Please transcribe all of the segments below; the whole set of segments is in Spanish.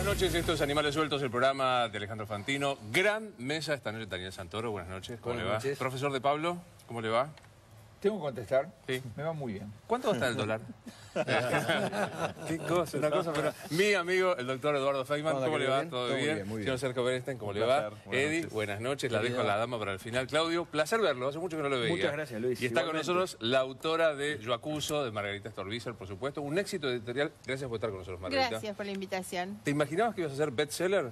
noches, esto es Animales Sueltos, el programa de Alejandro Fantino. Gran mesa esta noche, Daniel Santoro, buenas noches, ¿cómo le va? Profesor de Pablo, ¿cómo le va? ¿Tengo que contestar? Sí. Me va muy bien. ¿Cuánto va a estar el dólar? Qué cosa, una cosa, pero... Mi amigo, el doctor Eduardo Feynman, ¿cómo le va? ¿Todo bien? Señor Sergio Bernstein, ¿cómo le va? Eddie, buenas noches, la dejo a la dama para el final. Claudio, placer verlo, hace mucho que no lo veía. Muchas gracias, Luis. Y está con nosotros la autora de Yo Acuso, de Margarita Stolbizer, por supuesto. Un éxito editorial. Gracias por estar con nosotros, Margarita. Gracias por la invitación. ¿Te imaginabas que ibas a ser bestseller?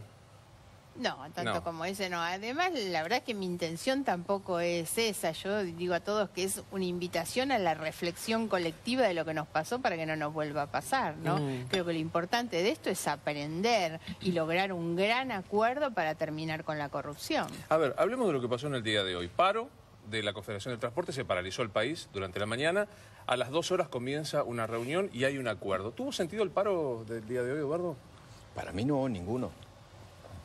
No, tanto como ese no. Además, la verdad es que mi intención tampoco es esa. Yo digo a todos que es una invitación a la reflexión colectiva de lo que nos pasó para que no nos vuelva a pasar, ¿no? Creo que lo importante de esto es aprender y lograr un gran acuerdo para terminar con la corrupción. A ver, hablemos de lo que pasó en el día de hoy. Paro de la Confederación del Transporte, se paralizó el país durante la mañana. A las 2 horas comienza una reunión y hay un acuerdo. ¿Tuvo sentido el paro del día de hoy, Eduardo? Para mí no, ninguno.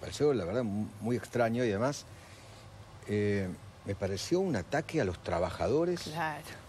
Me pareció, la verdad, muy extraño y además me pareció un ataque a los trabajadores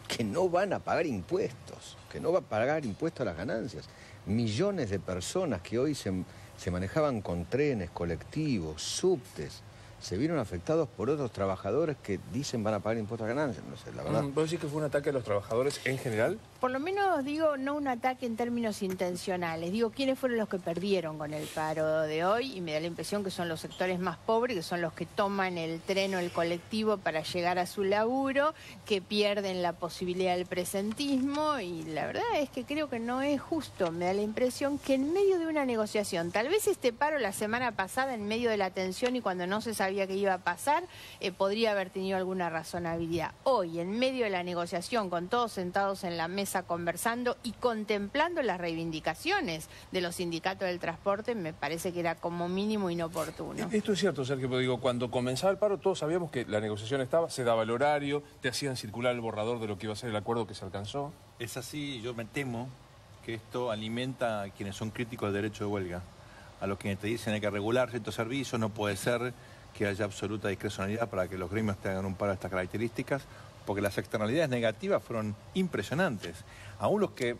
que no van a pagar impuestos, que no van a pagar impuestos a las ganancias. Millones de personas que hoy se manejaban con trenes, colectivos, subtes, se vieron afectados por otros trabajadores que dicen van a pagar impuestos a ganancias. No sé, la verdad. ¿Vos decís que fue un ataque a los trabajadores en general? Por lo menos digo, no un ataque en términos intencionales. Digo, ¿quiénes fueron los que perdieron con el paro de hoy? Y me da la impresión que son los sectores más pobres, que son los que toman el tren o el colectivo para llegar a su laburo, que pierden la posibilidad del presentismo. Y la verdad es que creo que no es justo. Me da la impresión que en medio de una negociación, tal vez este paro la semana pasada, en medio de la tensión y cuando no se sabía que iba a pasar, podría haber tenido alguna razonabilidad. Hoy, en medio de la negociación, con todos sentados en la mesa conversando y contemplando las reivindicaciones de los sindicatos del transporte, me parece que era como mínimo inoportuno. Esto es cierto, Sergio, pero digo, cuando comenzaba el paro todos sabíamos que la negociación estaba, se daba el horario, te hacían circular el borrador de lo que iba a ser el acuerdo que se alcanzó. Es así, yo me temo que esto alimenta a quienes son críticos del derecho de huelga, a los que te dicen hay que regular ciertos servicios, no puede ser que haya absoluta discrecionalidad para que los gremios tengan un paro de estas características, porque las externalidades negativas fueron impresionantes. Aún los que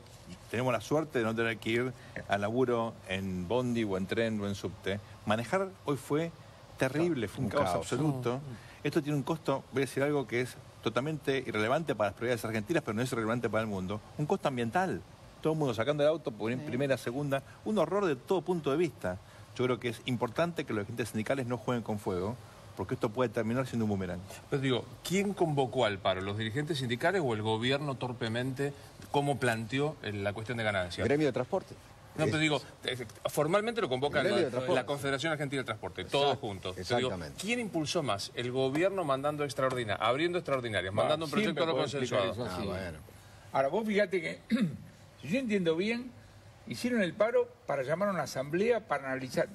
tenemos la suerte de no tener que ir al laburo en bondi o en tren o en subte, manejar hoy fue terrible, fue un caos absoluto. Esto tiene un costo, voy a decir algo que es totalmente irrelevante para las prioridades argentinas, pero no es irrelevante para el mundo, un costo ambiental. Todo el mundo sacando el auto por primera, segunda, un horror de todo punto de vista. Yo creo que es importante que los agentes sindicales no jueguen con fuego, porque esto puede terminar siendo un boomerang. Pero digo, ¿quién convocó al paro? ¿Los dirigentes sindicales o el gobierno torpemente? ¿Cómo planteó la cuestión de ganancias? Gremio de transporte. No, pero digo, formalmente lo convoca la Confederación Argentina del Transporte, todos juntos. Exactamente. Digo, ¿quién impulsó más? ¿El gobierno mandando extraordinarias, abriendo extraordinarias, mandando un proyecto no consensuado? Bueno. Ahora, vos fíjate que, si yo entiendo bien, hicieron el paro para llamar a una asamblea para analizar.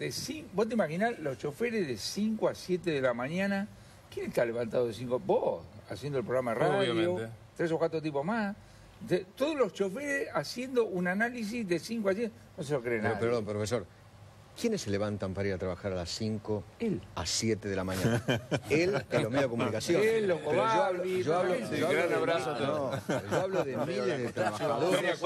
Vos te imaginás los choferes de 5 a 7 de la mañana. ¿Quién está levantado de 5? Vos, haciendo el programa de radio. Obviamente. 3 o 4 tipos más. Todos los choferes haciendo un análisis de 5 a 7. No se lo cree nadie. Perdón, profesor. ¿Quiénes se levantan para ir a trabajar a las 5 a 7 de la mañana? Él en los medios de comunicación. Él, los Cobardi. Yo hablo gran abrazo a todos. Yo hablo de miles de trabajadores.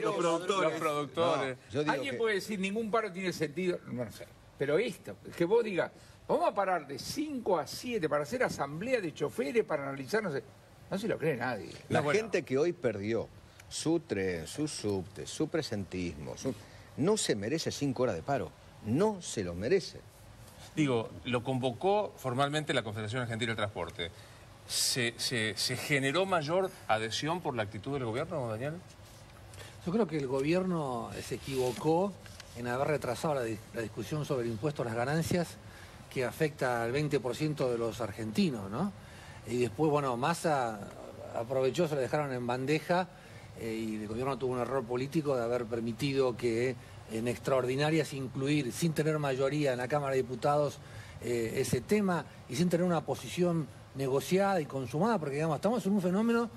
Los productores. Alguien puede decir, ningún paro tiene sentido. No sé. Pero esto, que vos digas, vamos a parar de 5 a 7 para hacer asamblea de choferes, para analizar, no sé. No se lo cree nadie. La gente que hoy perdió su tren, su subte, su presentismo, no se merece 5 horas de paro. No se lo merece. Digo, lo convocó formalmente la Confederación Argentina del Transporte. ¿Se generó mayor adhesión por la actitud del gobierno, Daniel? Yo creo que el gobierno se equivocó en haber retrasado la discusión sobre el impuesto a las ganancias que afecta al 20% de los argentinos, ¿no? Y después, bueno, Massa aprovechó, se lo dejaron en bandeja y el gobierno tuvo un error político de haber permitido que en extraordinarias incluir, sin tener mayoría en la Cámara de Diputados, ese tema y sin tener una posición negociada y consumada, porque digamos, estamos en un fenómeno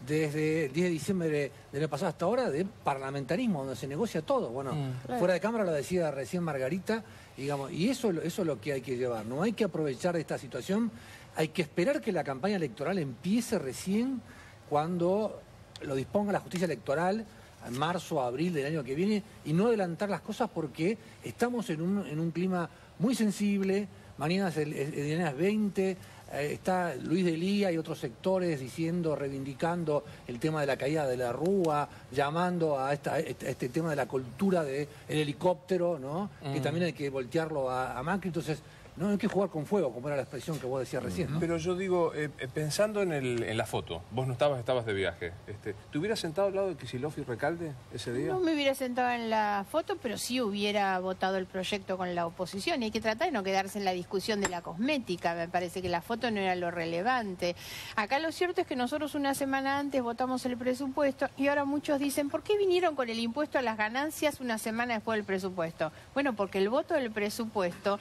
desde el 10 de diciembre del año pasado hasta ahora de parlamentarismo, donde se negocia todo. Bueno, fuera de cámara lo decía recién Margarita, digamos, y eso es lo que hay que llevar. No hay que aprovechar de esta situación, hay que esperar que la campaña electoral empiece recién cuando lo disponga la justicia electoral en marzo, abril del año que viene y no adelantar las cosas porque estamos en un clima muy sensible. Mañana es 20, está Luis de Lía y otros sectores diciendo, reivindicando el tema de la caída de la Rúa, llamando a este tema de la cultura del helicóptero, ¿no? Que también hay que voltearlo a Macri. Entonces, no hay que jugar con fuego, como era la expresión que vos decías recién, ¿no? Pero yo digo, pensando en la foto, vos no estabas de viaje. ¿Te hubieras sentado al lado de Kicillof y Recalde ese día? No me hubiera sentado en la foto, pero sí hubiera votado el proyecto con la oposición. Y hay que tratar de no quedarse en la discusión de la cosmética. Me parece que la foto no era lo relevante. Acá lo cierto es que nosotros una semana antes votamos el presupuesto y ahora muchos dicen, ¿por qué vinieron con el impuesto a las ganancias una semana después del presupuesto? Bueno, porque el voto del presupuesto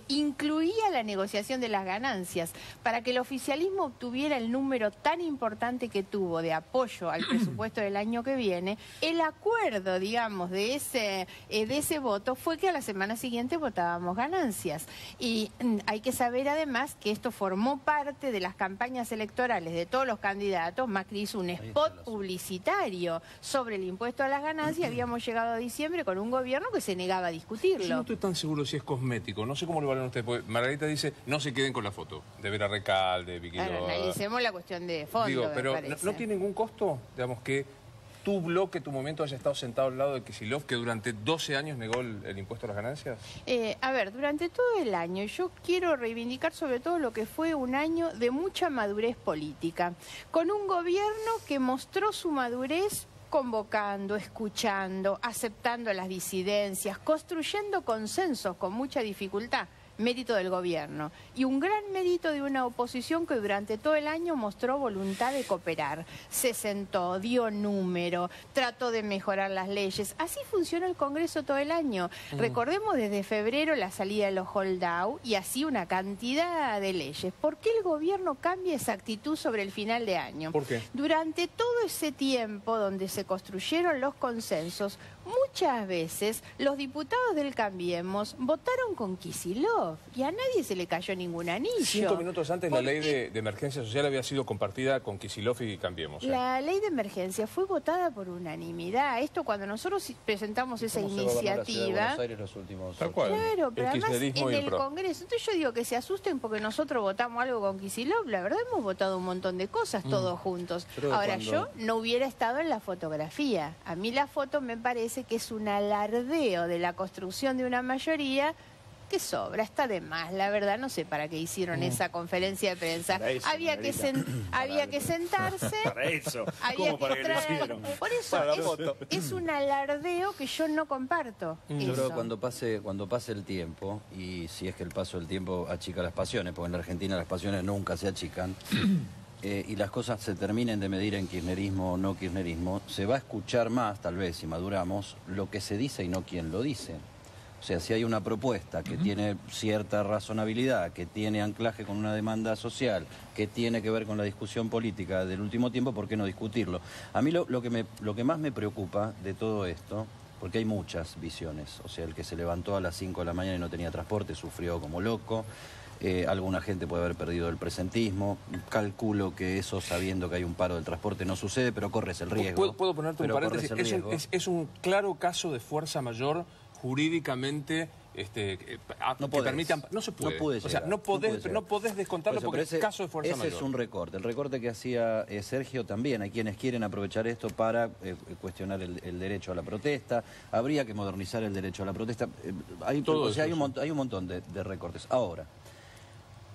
incluía la negociación de las ganancias. Para que el oficialismo obtuviera el número tan importante que tuvo de apoyo al presupuesto del año que viene, el acuerdo, digamos, de ese voto fue que a la semana siguiente votábamos ganancias. Y hay que saber además que esto formó parte de las campañas electorales de todos los candidatos. Macri hizo un spot publicitario sobre el impuesto a las ganancias y habíamos llegado a diciembre con un gobierno que se negaba a discutirlo. Yo no estoy tan seguro si es cosmético, no sé cómo lo valen ustedes, porque Margarita dice, no se queden con la foto de Vera Recalde, Vicky Loa. Analicemos la cuestión de fondo. Digo, pero ¿no tiene ningún costo, digamos, que tu bloque, tu momento haya estado sentado al lado de Kicillof, que durante 12 años negó el impuesto a las ganancias? A ver, durante todo el año yo quiero reivindicar sobre todo lo que fue un año de mucha madurez política, con un gobierno que mostró su madurez convocando, escuchando, aceptando las disidencias, construyendo consensos con mucha dificultad. Mérito del gobierno y un gran mérito de una oposición que durante todo el año mostró voluntad de cooperar, se sentó, dio número, trató de mejorar las leyes. Así funciona el Congreso todo el año. Recordemos desde febrero la salida de los hold-out y así una cantidad de leyes. ¿Por qué el gobierno cambia esa actitud sobre el final de año? ¿Por qué? Durante todo ese tiempo donde se construyeron los consensos, muchas veces los diputados del Cambiemos votaron con Kicillof y a nadie se le cayó ningún anillo. 5 minutos antes la ley de emergencia social había sido compartida con Kicillof y Cambiemos. La ley de emergencia fue votada por unanimidad. Esto cuando nosotros presentamos esa iniciativa... Tal cual. Claro, pero además en el Congreso. Entonces yo digo que se asusten porque nosotros votamos algo con Kicillof. La verdad hemos votado un montón de cosas todos juntos. Ahora yo no hubiera estado en la fotografía. A mí la foto me parece que es un alardeo de la construcción de una mayoría que sobra, está de más, la verdad, no sé para qué hicieron esa conferencia de prensa. Eso, había que sentarse. Para eso. Había ¿Cómo que para qué lo hicieron? Por eso es un alardeo que yo no comparto. Yo creo que cuando pase el tiempo, y si es que el paso del tiempo achica las pasiones, porque en la Argentina las pasiones nunca se achican, y las cosas se terminen de medir en kirchnerismo o no kirchnerismo, se va a escuchar más, tal vez, si maduramos, lo que se dice y no quién lo dice. O sea, si hay una propuesta que tiene cierta razonabilidad, que tiene anclaje con una demanda social, que tiene que ver con la discusión política del último tiempo, ¿por qué no discutirlo? A mí lo que más me preocupa de todo esto, porque hay muchas visiones, o sea, el que se levantó a las 5 de la mañana y no tenía transporte sufrió como loco. Alguna gente puede haber perdido el presentismo. Calculo que eso, sabiendo que hay un paro del transporte, no sucede, pero corres el riesgo. ¿Puedo ponerte un paréntesis? Es un claro caso de fuerza mayor jurídicamente que permite... No se puede. O sea, no podés descontarlo porque es caso de fuerza mayor. Ese es un recorte. El recorte que hacía Sergio también. Hay quienes quieren aprovechar esto para cuestionar el derecho a la protesta. Habría que modernizar el derecho a la protesta. Hay un montón de recortes. Ahora,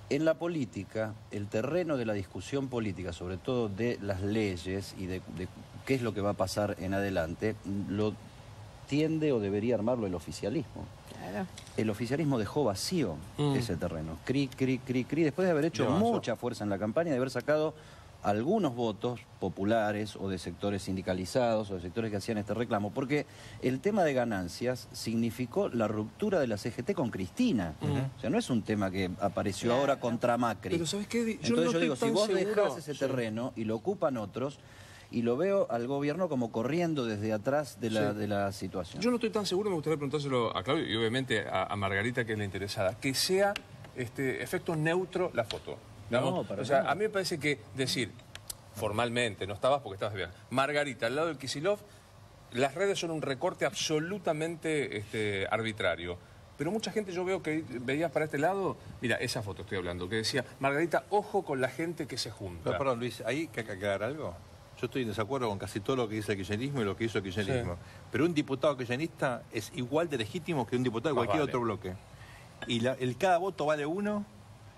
en la política, el terreno de la discusión política, sobre todo de las leyes y de qué es lo que va a pasar en adelante, lo tiende o debería armarlo el oficialismo. Claro. El oficialismo dejó vacío ese terreno. Cri, después de haber hecho mucha fuerza en la campaña, de haber sacado algunos votos populares o de sectores sindicalizados o de sectores que hacían este reclamo, porque el tema de ganancias significó la ruptura de la CGT con Cristina. O sea, no es un tema que apareció ahora contra Macri. Pero ¿sabes qué? Entonces yo digo, si vos dejás ese terreno y lo ocupan otros, y lo veo al gobierno como corriendo desde atrás de la situación. Yo no estoy tan seguro, me gustaría preguntárselo a Claudio y obviamente a Margarita, que es la interesada, que sea efecto neutro la foto. No, para nada. A mí me parece que decir, formalmente, no estabas porque estabas de viaje, Margarita al lado del Kicillof, las redes son un recorte absolutamente arbitrario. Pero mucha gente, yo veo que veías para este lado, mira, esa foto estoy hablando, que decía, Margarita, ojo con la gente que se junta. Pero, perdón, Luis, ahí hay que aclarar algo. Yo estoy en desacuerdo con casi todo lo que dice el kirchnerismo y lo que hizo el kirchnerismo. Sí. Pero un diputado kirchnerista es igual de legítimo que un diputado de cualquier otro bloque. Y cada voto vale uno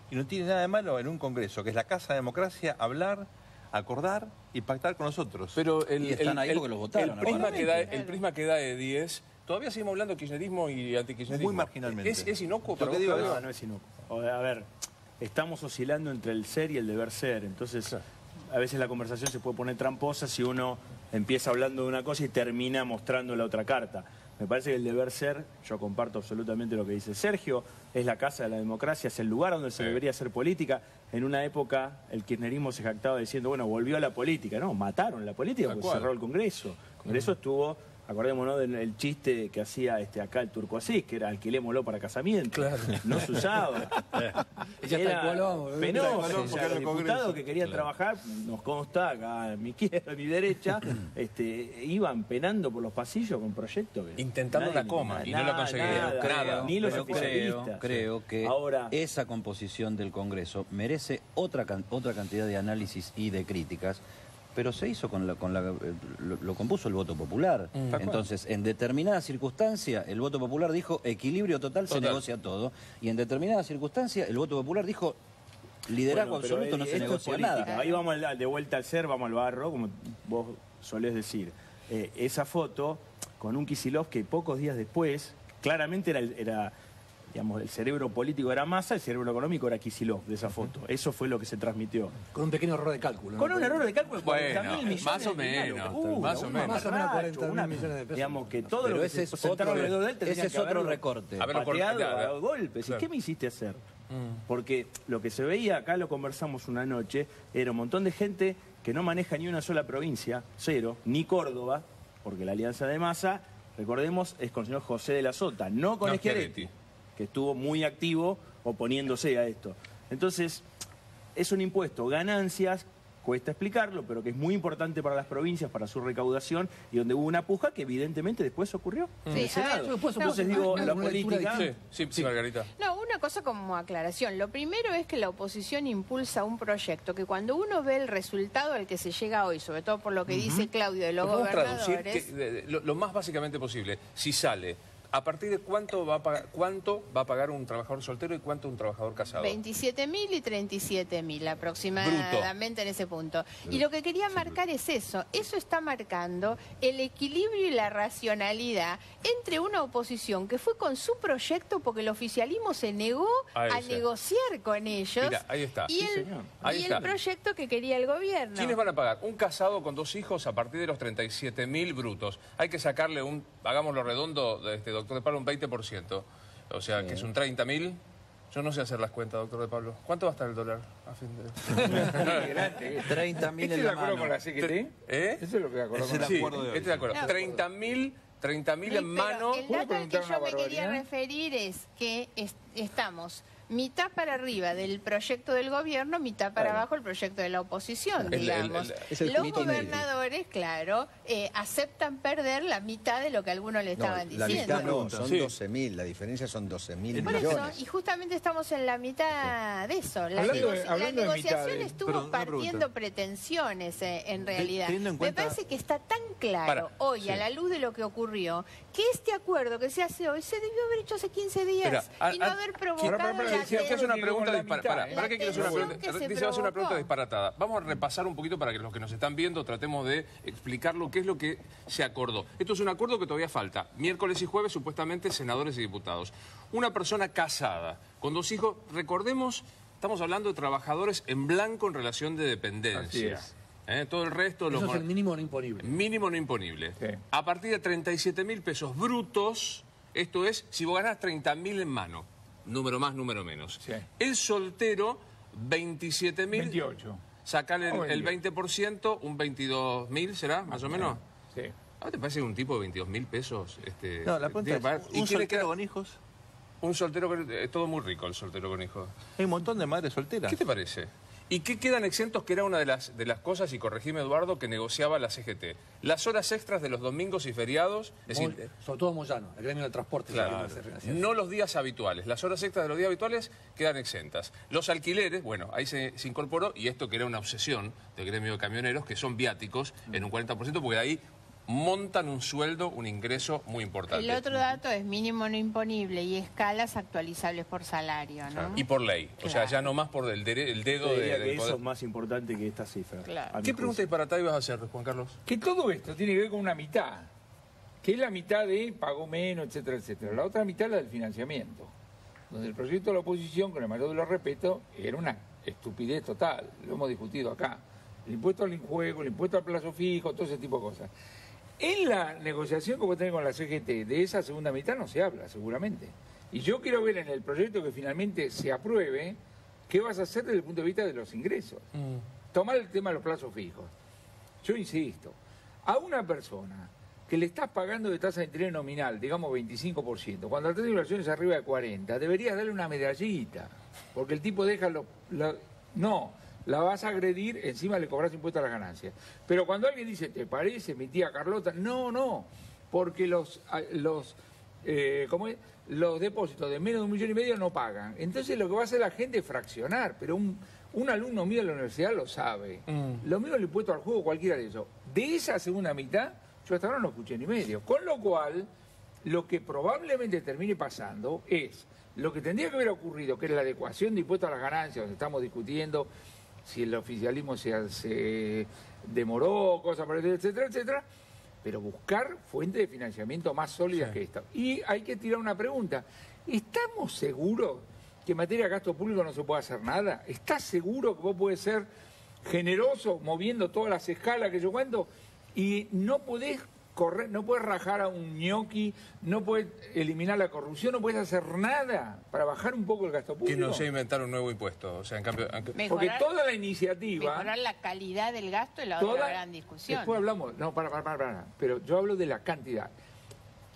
y no tiene nada de malo en un congreso, que es la casa de democracia, hablar, acordar y pactar con nosotros. Pero están ahí porque los votaron. El prisma que da Eddie es... Todavía seguimos hablando de kirchnerismo y antikirchnerismo. Muy marginalmente. ¿Es inocuo? Lo que digo no es inocuo. A ver, estamos oscilando entre el ser y el deber ser. Entonces, a veces la conversación se puede poner tramposa si uno empieza hablando de una cosa y termina mostrando la otra carta. Me parece que el deber ser, yo comparto absolutamente lo que dice Sergio, es la casa de la democracia, es el lugar donde se debería hacer política. En una época el kirchnerismo se jactaba diciendo, bueno, volvió a la política. No, mataron la política porque cerró el Congreso. El Congreso estuvo... Acordémonos del chiste que hacía acá el Turco Asís, que era alquilémoslo para casamiento. Claro. No se usaba. Era penoso. O sea, los diputados que querían trabajar, nos consta acá a mi izquierda, a mi derecha, iban penando por los pasillos con proyectos. Intentando la coma y no lo conseguían. Nada. Ni los oficialistas. Creo que ahora, esa composición del Congreso merece otra cantidad de análisis y de críticas. Pero se hizo lo compuso el voto popular. Entonces, en determinada circunstancia, el voto popular dijo equilibrio total, se negocia todo. Y en determinada circunstancia, el voto popular dijo liderazgo absoluto, no se negocia nada. Ahí vamos de vuelta al ser, vamos al barro, como vos solés decir. Esa foto con un Kicillof que pocos días después, claramente era digamos, el cerebro político era Massa, el cerebro económico era Kicillof de esa foto. Eso fue lo que se transmitió. Con un pequeño error de cálculo. Con un error de cálculo de 40.000 millones. Más o menos. Más o menos 40.000 millones de pesos. Digamos que todo lo que se sentaron alrededor de él tendría que otro recorte. Pateado a golpes. ¿Y qué me hiciste hacer? Porque lo que se veía, acá lo conversamos una noche, era un montón de gente que no maneja ni una sola provincia, cero, ni Córdoba, porque la alianza de Massa, recordemos, es con el señor José de la Sota, no con Schiaretti, que estuvo muy activo oponiéndose a esto. Entonces, es un impuesto, ganancias, cuesta explicarlo, pero que es muy importante para las provincias, para su recaudación, y donde hubo una puja que evidentemente después ocurrió en el Senado. Entonces digo, la política... Sí, Margarita. No, una cosa como aclaración. Lo primero es que la oposición impulsa un proyecto que cuando uno ve el resultado al que se llega hoy, sobre todo por lo que dice Claudio de los gobernadores... lo más básicamente posible, si sale... ¿A partir de cuánto va a pagar un trabajador soltero y cuánto un trabajador casado? 27.000 y 37.000 aproximadamente en ese punto. Y lo que quería marcar es eso. Eso está marcando el equilibrio y la racionalidad entre una oposición que fue con su proyecto porque el oficialismo se negó a negociar con ellos. Mira, ahí está. Y el proyecto que quería el gobierno. ¿Quiénes van a pagar? Un casado con 2 hijos a partir de los 37.000 brutos. Hay que sacarle hagámoslo redondo, doctor de Pablo, un 20%. O sea, que es un 30.000. Yo no sé hacer las cuentas, doctor de Pablo. ¿Cuánto va a estar el dólar a fin de...? 30.000 en la mano. Con la CGT? Eso es lo que acordó con la CGT. Sí, este de acuerdo. 30.000 en mano. El dato al que yo me quería referir es que estamos mitad para arriba del proyecto del gobierno, mitad para abajo el proyecto de la oposición, digamos. Los gobernadores, claro, aceptan perder la mitad de lo que algunos le estaban diciendo. La mitad no, son 12.000, la diferencia son 12.000 millones. Eso, y justamente estamos en la mitad de eso. La negociación estuvo partiendo pretensiones, en realidad. Me parece que está tan claro hoy, a la luz de lo que ocurrió, que este acuerdo que se hace hoy se debió haber hecho hace 15 días y no haber provocado... Quiero hacer una pregunta una pregunta disparatada. Vamos a repasar un poquito para que los que nos están viendo tratemos de explicar lo que es lo que se acordó. Esto es un acuerdo que todavía falta. Miércoles y jueves, supuestamente, senadores y diputados. Una persona casada, con 2 hijos, recordemos, estamos hablando de trabajadores en blanco en relación de dependencia. Así es. Todo el resto... Eso es el mínimo no imponible. Mínimo no imponible. Sí. A partir de 37.000 pesos brutos, esto es, si vos ganás 30.000 en mano. Número más, número menos. Sí. El soltero, 27.000. 28. Sacale el 20%, un 22.000, ¿será? Más o menos. Sí. ¿A te parece un tipo de 22.000 pesos? No, la pregunta es, ¿un soltero con hijos? Un soltero con... Es todo muy rico el soltero con hijos. Hay un montón de madres solteras. ¿Qué te parece? ¿Y qué quedan exentos? Que era una de las cosas, y corregime Eduardo, que negociaba la CGT. Las horas extras de los domingos y feriados. Sobre todo Moyano, el gremio del transporte. Claro, no los días habituales. Las horas extras de los días habituales quedan exentas. Los alquileres, bueno, ahí se incorporó, y esto que era una obsesión del gremio de camioneros, que son viáticos en un 40%, porque ahí montan un sueldo, un ingreso muy importante. El otro dato es mínimo no imponible y escalas actualizables por salario, ¿no? Claro. Y por ley. Claro. O sea, ya no más por el dedo del que eso poder. es más importante que esta cifra. Claro. ¿Qué pregunta disparata ibas a hacer, Juan Carlos? Que todo esto tiene que ver con una mitad, que es la mitad de pagó menos, etcétera, etcétera. La otra mitad es la del financiamiento, donde el proyecto de la oposición, con el mayor de los respetos, era una estupidez total. Lo hemos discutido acá. El impuesto al juego, el impuesto al plazo fijo, todo ese tipo de cosas. En la negociación que vos tenés con la CGT, de esa segunda mitad no se habla, seguramente. Y yo quiero ver en el proyecto que finalmente se apruebe, qué vas a hacer desde el punto de vista de los ingresos. Tomar el tema de los plazos fijos. Yo insisto, a una persona que le estás pagando de tasa de interés nominal, digamos 25%, cuando la tasa de inflación es arriba de 40%, deberías darle una medallita, porque el tipo deja No, la vas a agredir, encima le cobras impuesto a las ganancias. Pero cuando alguien dice, ¿te parece mi tía Carlota? No, porque los depósitos de menos de 1,5 millones no pagan. Entonces lo que va a hacer la gente es fraccionar, pero un alumno mío de la universidad lo sabe. Lo mismo el impuesto al juego, cualquiera de ellos. De esa segunda mitad, yo hasta ahora no escuché ni medio. Con lo cual, lo que probablemente termine pasando es lo que tendría que haber ocurrido, que es la adecuación de impuestos a las ganancias, donde estamos discutiendo si el oficialismo se demoró, cosas por el etcétera, etcétera, pero buscar fuentes de financiamiento más sólidas que esta. Y hay que tirar una pregunta. ¿Estamos seguros que en materia de gasto público no se puede hacer nada? ¿Estás seguro que vos podés ser generoso moviendo todas las escalas que yo cuento y no podés correr, no puedes rajar a un ñoqui, no puedes eliminar la corrupción, no puedes hacer nada para bajar un poco el gasto público? Que no se inventar un nuevo impuesto, o sea, en cambio... Porque toda la iniciativa... Mejorar la calidad del gasto es la otra gran discusión. Después hablamos... No, pero yo hablo de la cantidad.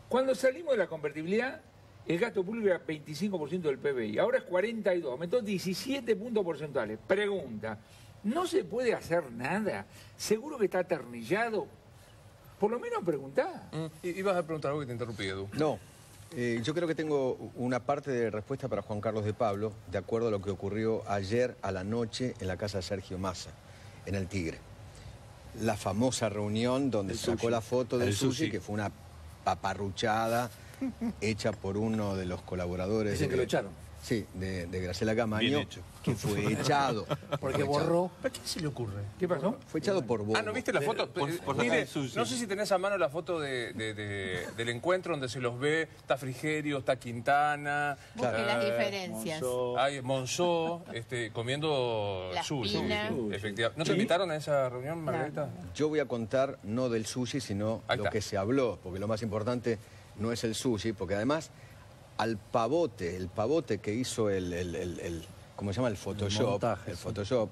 Cuando salimos de la convertibilidad, el gasto público era 25% del PBI, ahora es 42%, aumentó 17 puntos porcentuales. Pregunta, ¿no se puede hacer nada? ¿Seguro que está atornillado? Por lo menos preguntá. Ibas a preguntar algo que te interrumpí, Edu. No, yo creo que tengo una parte de respuesta para Juan Carlos de Pablo, de acuerdo a lo que ocurrió ayer a la noche en la casa de Sergio Massa, en el Tigre. La famosa reunión donde sacó la foto del sushi, que fue una paparruchada hecha por uno de los colaboradores. Dicen que lo echaron. Sí, de Graciela Camaño, que fue echado. Porque borró. ¿Para qué se le ocurre? ¿Qué pasó? Fue echado por vos. Ah, ¿no viste la foto? Mire, no sé si tenés a mano la foto del encuentro donde se los ve, está Frigerio, está Quintana. Busque las diferencias. Hay Monzó, comiendo sushi. Efectivamente. ¿No te invitaron a esa reunión, Margarita? Yo voy a contar no del sushi, sino lo que se habló, porque lo más importante no es el sushi, porque además... el pavote que hizo ¿cómo se llama? El Photoshop. El Photoshop.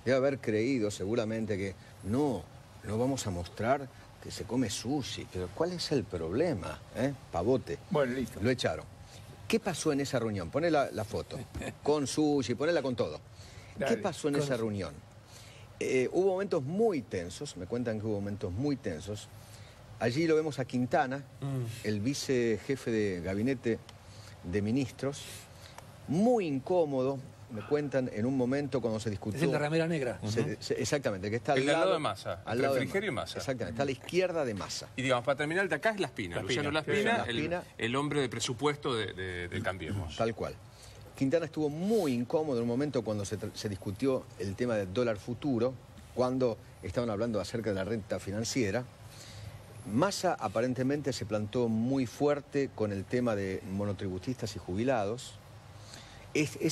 Debe haber creído seguramente que no vamos a mostrar que se come sushi. Pero ¿cuál es el problema? Pavote. Bueno, listo. Lo echaron. ¿Qué pasó en esa reunión? Poné la foto. Con sushi, ponela con todo. Dale. ¿Qué pasó en esa reunión? Hubo momentos muy tensos, me cuentan que hubo momentos muy tensos. Allí lo vemos a Quintana, el vicejefe de gabinete de ministros, muy incómodo, me cuentan en un momento cuando se discutió... Es el de remera negra. Exactamente, que está al lado de Massa, al lado de Frigerio y Massa. Exactamente, está a la izquierda de Massa. Y digamos, para terminar, de acá es La Espina, Luciano La Espina, el hombre de presupuesto de Cambiemos. Tal cual. Quintana estuvo muy incómodo en un momento cuando se discutió el tema del dólar futuro, cuando estaban hablando acerca de la renta financiera. Massa aparentemente se plantó muy fuerte con el tema de monotributistas y jubilados.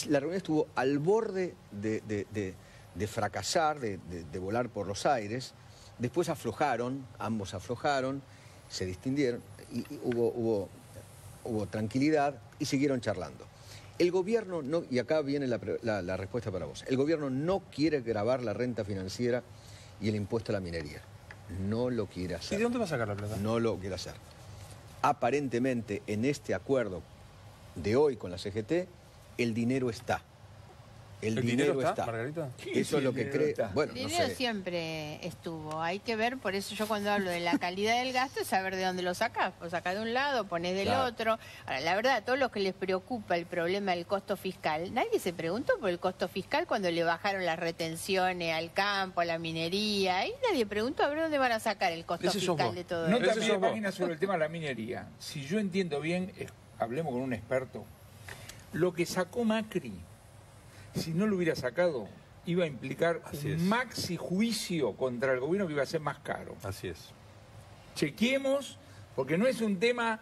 La reunión estuvo al borde de fracasar, de volar por los aires. Después aflojaron, ambos aflojaron, se distendieron y hubo tranquilidad y siguieron charlando. El gobierno no, y acá viene la respuesta para vos, el gobierno no quiere gravar la renta financiera y el impuesto a la minería. No lo quiere hacer. ¿Y de dónde va a sacar la plata? No lo quiere hacer. Aparentemente, en este acuerdo de hoy con la CGT, el dinero está. El dinero está. Margarita. Eso es lo que cree. Bueno, el dinero siempre estuvo. Hay que ver, por eso yo cuando hablo de la calidad del gasto, es saber de dónde lo sacás. Pues sacás de un lado, ponés del otro. Ahora, la verdad, a todos los que les preocupa el problema del costo fiscal, nadie se preguntó por el costo fiscal cuando le bajaron las retenciones al campo, a la minería. Ahí nadie preguntó a ver dónde van a sacar el costo fiscal de todo eso. No también páginas sobre el tema de la minería. Si yo entiendo bien, hablemos con un experto. Lo que sacó Macri, si no lo hubiera sacado, iba a implicar un maxi juicio contra el gobierno que iba a ser más caro. Así es. Chequemos, porque no es un tema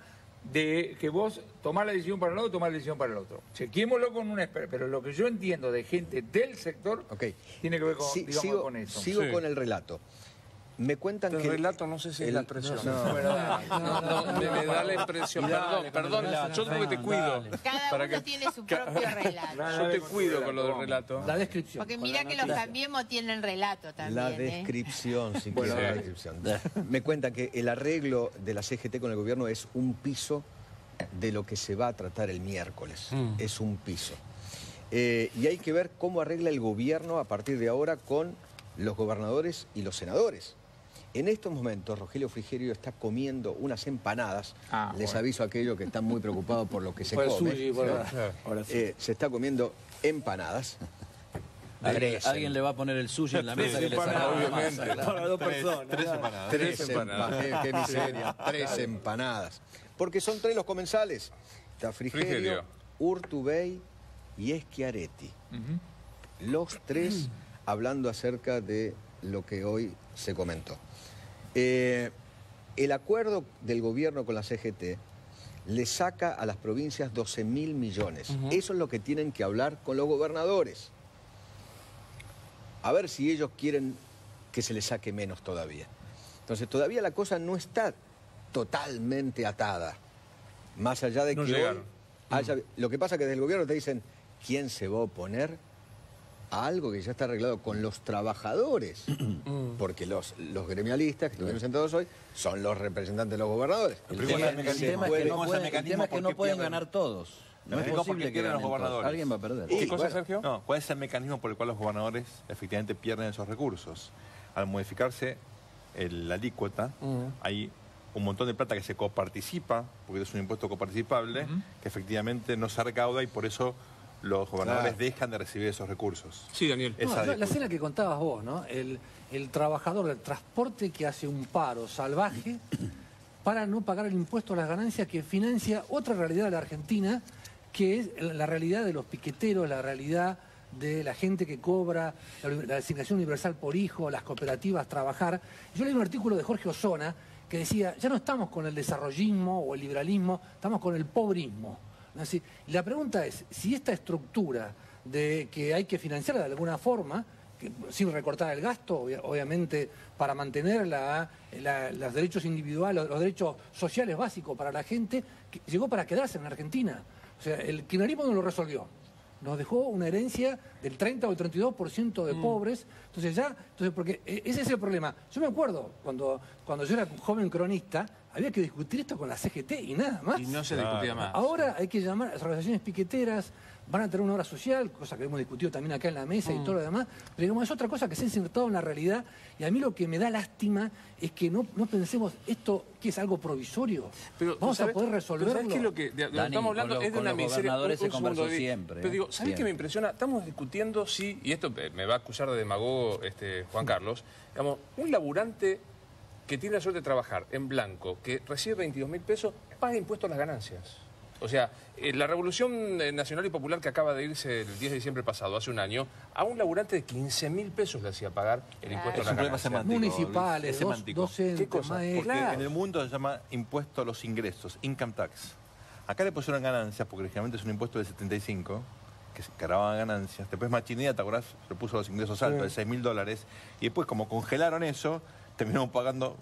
de que vos tomás la decisión para un lado, tomás la decisión para el otro. Chequémoslo con un experto. Pero lo que yo entiendo de gente del sector tiene que ver con, con eso. Sigo con el relato. Me cuentan que... El relato no sé si es la expresión. Me da la impresión. Perdón, yo creo que te cuido. Cada uno tiene su propio relato. Yo te cuido con lo del relato. La descripción. Porque mira que los Cambiemos tienen relato también. La descripción, si quieres, la descripción. Me cuentan que el arreglo de la CGT con el gobierno es un piso de lo que se va a tratar el miércoles. Es un piso. Y hay que ver cómo arregla el gobierno a partir de ahora con los gobernadores y los senadores. En estos momentos, Rogelio Frigerio está comiendo unas empanadas. Les aviso a aquellos que están muy preocupados por lo que se come. Se está comiendo empanadas. Alguien le va a poner el sushi en la mesa que le saca obviamente. Para 2 personas. 3 empanadas. Qué miseria. 3 empanadas. Porque son 3 los comensales. Está Frigerio, Urtubey y Schiaretti. Los 3 hablando acerca de lo que hoy se comentó. El acuerdo del gobierno con la CGT le saca a las provincias 12.000 millones. Eso es lo que tienen que hablar con los gobernadores. A ver si ellos quieren que se les saque menos todavía. Entonces todavía la cosa no está totalmente atada. Más allá de que hoy lo que pasa es que desde el gobierno te dicen ¿quién se va a oponer a algo que ya está arreglado con los trabajadores? Porque los gremialistas que estuvieron sentados hoy son los representantes de los gobernadores. El tema es que no pueden ganar todos. No es posible que ganen los gobernadores. Alguien va a perder. ¿Qué cosa, Sergio? No, ¿cuál es el mecanismo por el cual los gobernadores efectivamente pierden esos recursos? Al modificarse la alícuota, hay un montón de plata que se coparticipa, porque es un impuesto coparticipable, que efectivamente no se recauda y por eso los gobernadores dejan de recibir esos recursos. Sí, Daniel. La escena que contabas vos, ¿no? El trabajador del transporte que hace un paro salvaje para no pagar el impuesto a las ganancias que financia otra realidad de la Argentina, que es la realidad de los piqueteros, la realidad de la gente que cobra la asignación universal por hijo, las cooperativas, trabajar. Yo leí un artículo de Jorge Osona que decía, ya no estamos con el desarrollismo o el liberalismo, estamos con el pobrismo. Así, la pregunta es, si esta estructura de que hay que financiarla de alguna forma, sin recortar el gasto, obviamente, para mantener los derechos individuales, los derechos sociales básicos para la gente, que llegó para quedarse en Argentina. O sea, el kirchnerismo no lo resolvió. Nos dejó una herencia del 30 o el 32% de pobres. Entonces, porque ese es el problema. Yo me acuerdo, cuando yo era joven cronista, había que discutir esto con la CGT y nada más. Y no se discutía más. Ahora hay que llamar a las organizaciones piqueteras, van a tener una obra social, cosa que hemos discutido también acá en la mesa y todo lo demás, pero digamos, es otra cosa que se ha insertado en la realidad y a mí lo que me da lástima es que no pensemos esto que es algo provisorio. Pero, vamos a poder resolverlo. ¿Sabes qué? Lo que estamos hablando es de una miseria. Se conversó siempre. Pero digo, ¿sabes qué me impresiona? Estamos discutiendo si, y esto me va a acusar de demagogo Juan Carlos, digamos, un laburante que tiene la suerte de trabajar en blanco, que recibe 22.000 pesos, paga impuestos a las ganancias. O sea, la Revolución Nacional y Popular que acaba de irse el 10 de diciembre pasado, hace un año, a un laburante de 15.000 pesos le hacía pagar el impuesto a las ganancias. Municipales, docentes, ¿qué cosa? Porque en el mundo se llama impuesto a los ingresos, income tax. Acá le pusieron ganancias, porque originalmente es un impuesto del 75, que se cargaba ganancias. Después Machinilla, ¿te acordás? Le puso los ingresos altos de $6.000. Y después, como congelaron eso, terminamos pagando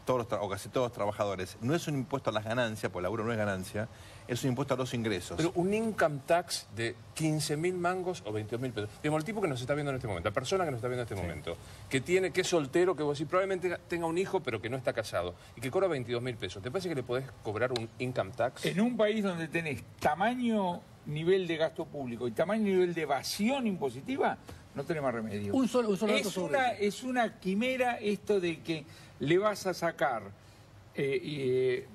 o casi todos los trabajadores. No es un impuesto a las ganancias, porque el laburo no es ganancia, es un impuesto a los ingresos. Pero un income tax de 15.000 mangos o 22.000 pesos. Digamos, el tipo que nos está viendo en este momento, la persona que nos está viendo en este momento, que es soltero, que vos decís, probablemente tenga un hijo, pero que no está casado, y que cobra 22.000 pesos. ¿Te parece que le podés cobrar un income tax? En un país donde tenés tamaño nivel de gasto público y tamaño nivel de evasión impositiva, no tenemos remedio. Un solo dato sobre es una quimera esto de que le vas a sacar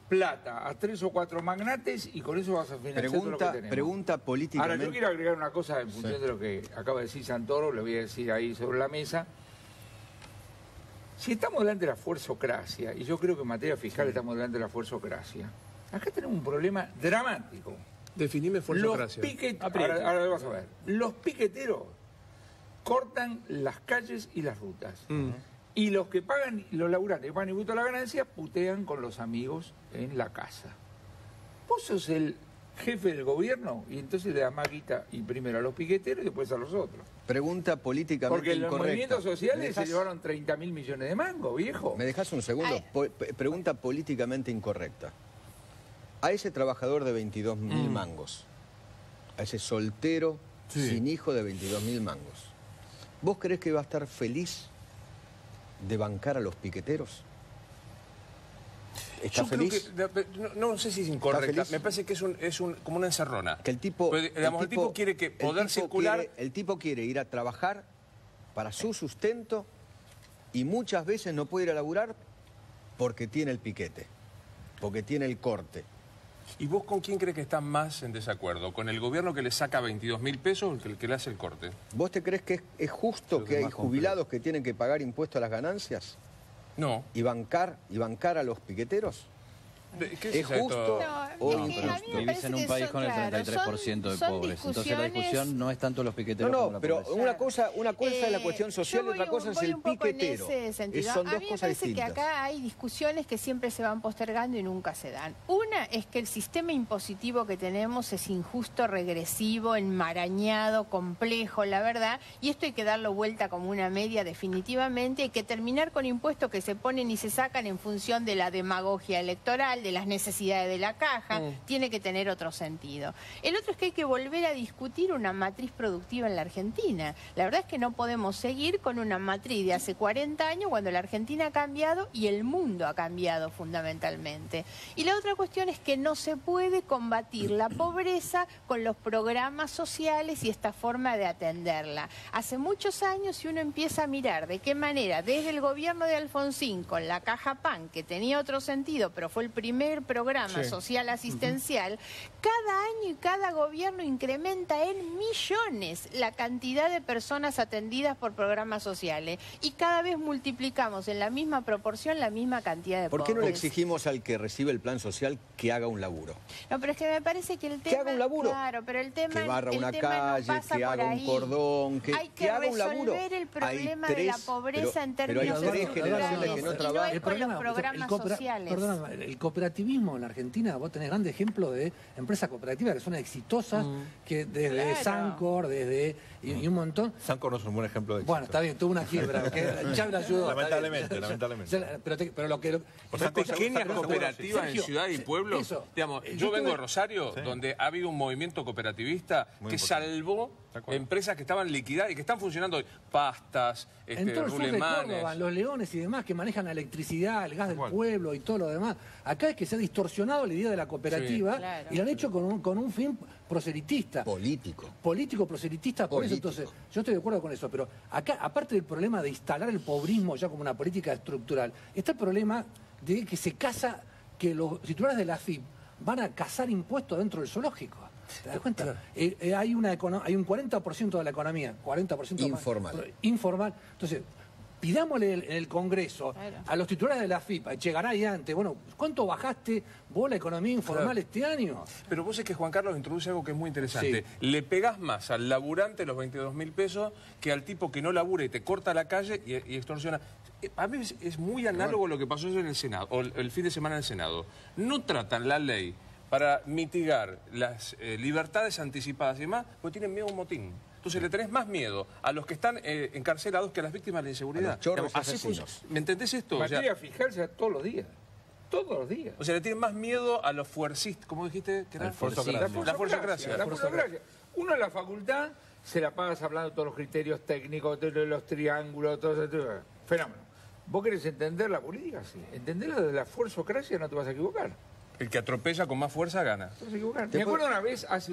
plata a 3 o 4 magnates y con eso vas a financiar todo lo que tenemos. Pregunta políticamente. Ahora, yo quiero agregar una cosa en función de lo que acaba de decir Santoro, le voy a decir ahí sobre la mesa. Si estamos delante de la fuerzocracia, y yo creo que en materia fiscal estamos delante de la fuerzocracia, acá tenemos un problema dramático. Definime fuerzocracia. Ahora vas a ver. Los piqueteros cortan las calles y las rutas. Y los que pagan, los laburantes que pagan impuesto a la ganancia, putean con los amigos en la casa. Vos sos el jefe del gobierno y entonces le das más guita y primero a los piqueteros y después a los otros. Pregunta políticamente Porque incorrecta. Los movimientos sociales se llevaron 30.000 millones de mangos, viejo. ¿Me dejás un segundo? Pregunta políticamente incorrecta. A ese trabajador de 22.000 mangos, a ese soltero sin hijo de 22.000 mangos, ¿vos creés que va a estar feliz de bancar a los piqueteros? ¿Está feliz? No sé si es incorrecta, me parece que es como una encerrona. Que el tipo, el tipo quiere que poder circular... El tipo quiere ir a trabajar para su sustento y muchas veces no puede ir a laburar porque tiene el piquete, porque tiene el corte. ¿Y vos con quién crees que estás más en desacuerdo? ¿Con el gobierno que le saca 22.000 pesos o el que le hace el corte? ¿Vos te crees que es justo que hay jubilados que tienen que pagar impuestos a las ganancias? No. ¿Y bancar a los piqueteros? ¿Qué es justo? Pero vivís en un país con el 33% de pobres. Entonces la discusión no es tanto los piqueteros como la pero pobreza. una cosa es la cuestión social y otra cosa es el piquetero. A Son dos mí me cosas parece distintas. que acá hay discusiones que siempre se van postergando y nunca se dan. Una es que el sistema impositivo que tenemos es injusto, regresivo, enmarañado, complejo, la verdad, y esto hay que darlo vuelta como una media definitivamente. Hay que terminar con impuestos que se ponen y se sacan en función de la demagogia electoral, de las necesidades de la caja, tiene que tener otro sentido. El otro es que hay que volver a discutir una matriz productiva en la Argentina. La verdad es que no podemos seguir con una matriz de hace 40 años cuando la Argentina ha cambiado y el mundo ha cambiado fundamentalmente. Y la otra cuestión es que no se puede combatir la pobreza con los programas sociales y esta forma de atenderla. Hace muchos años, si uno empieza a mirar de qué manera, desde el gobierno de Alfonsín, con la Caja Pan, que tenía otro sentido, pero fue el primer programa social asistencial, cada año y cada gobierno incrementa en millones la cantidad de personas atendidas por programas sociales y cada vez multiplicamos en la misma proporción la misma cantidad de pobres. ¿Por qué no le exigimos al que recibe el plan social que haga un laburo? No, pero es que me parece que el tema... Que haga un laburo. Claro, pero el tema... Que barra una calle, no que haga un cordón, que haga un laburo. Hay que resolver el problema de la pobreza en términos generaciones que no trabajan. Y no es con los programas sociales. Perdóname, el cooperativismo en la Argentina, vos tenés grandes ejemplos de empresas cooperativas que son exitosas, que desde Sancor, y un montón. Sancor no es un buen ejemplo de éxito. Bueno, está bien, tuvo una quiebra, que Chávez ayudó. Lamentablemente. Pero lo que... Pequeñas cooperativas en ciudad y pueblo. Digamos, yo vengo de Rosario, donde ha habido un movimiento cooperativista que salvó empresas que estaban liquidadas y que están funcionando hoy. Pastas, en todo el sur de Córdoba, Los Leones y demás, que manejan la electricidad, el gas del pueblo y todo lo demás. Acá es que se ha distorsionado la idea de la cooperativa y lo han hecho con un fin proselitista. Político proselitista. Por eso, entonces, yo estoy de acuerdo con eso. Pero acá, aparte del problema de instalar el pobrismo ya como una política estructural, está el problema de que se casa, que los titulares de la AFIP van a cazar impuestos dentro del zoológico. ¿Te das cuenta? Hay un 40% de la economía, 40% informal. Entonces, pidámosle en el Congreso a los titulares de la FIP, a Echegaray antes, bueno, ¿cuánto bajaste vos la economía informal este año? Pero vos es que Juan Carlos introduce algo que es muy interesante. Le pegás más al laburante los 22.000 pesos que al tipo que no labura y te corta la calle y extorsiona. A mí es muy análogo lo que pasó en el Senado, o el fin de semana en el Senado. No tratan la ley para mitigar las libertades anticipadas y demás, porque tienen miedo a un motín. Entonces le tenés más miedo a los que están encarcelados que a las víctimas de la inseguridad. ¿Me entendés esto? Materia fiscal se da todos los días. Todos los días. O sea, le tienen más miedo a los fuercistas, ¿cómo dijiste? ¿Qué era? La fuerzacracia. Uno en la facultad se la pagas hablando de todos los criterios técnicos, de los triángulos, todo eso. Fenómeno. ¿Vos querés entender la política? Sí. Entenderla de la fuerzocracia, no te vas a equivocar. El que atropella con más fuerza gana. Me acuerdo una vez, hace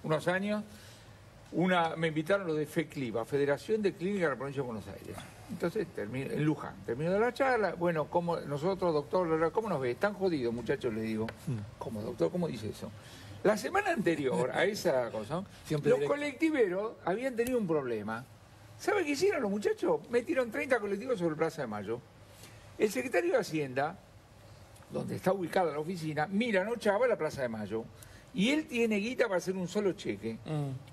unos años, me invitaron los de FECLIVA, Federación de Clínicas de la Provincia de Buenos Aires. Entonces, en Luján, terminó la charla, bueno, ¿cómo, nosotros, doctor, ¿cómo nos ve? Están jodidos, muchachos, le digo. ¿Cómo, doctor? ¿Cómo dice eso? La semana anterior a esa cosa, los colectiveros habían tenido un problema. ¿Sabe qué hicieron los muchachos? Metieron 30 colectivos sobre Plaza de Mayo. El secretario de Hacienda, donde está ubicada la oficina, mira, no chava la Plaza de Mayo. Y él tiene guita para hacer un solo cheque.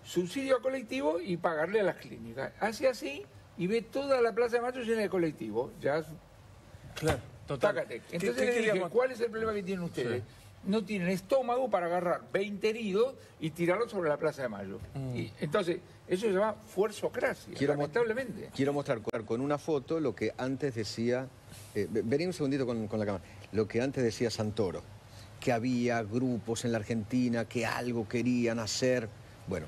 Subsidio a colectivo y pagarle a las clínicas. Hace así y ve toda la Plaza de Mayo llena de colectivos. Ya. Claro, total. Tácate. Entonces le dije, ¿cuál es el problema que tienen ustedes? Sí. No tienen estómago para agarrar 20 heridos y tirarlos sobre la Plaza de Mayo. Y entonces, eso se llama fuerzocracia, lamentablemente. Quiero mostrar con una foto lo que antes decía... vení un segundito con la cámara. Lo que antes decía Santoro, que había grupos en la Argentina que algo querían hacer. Bueno,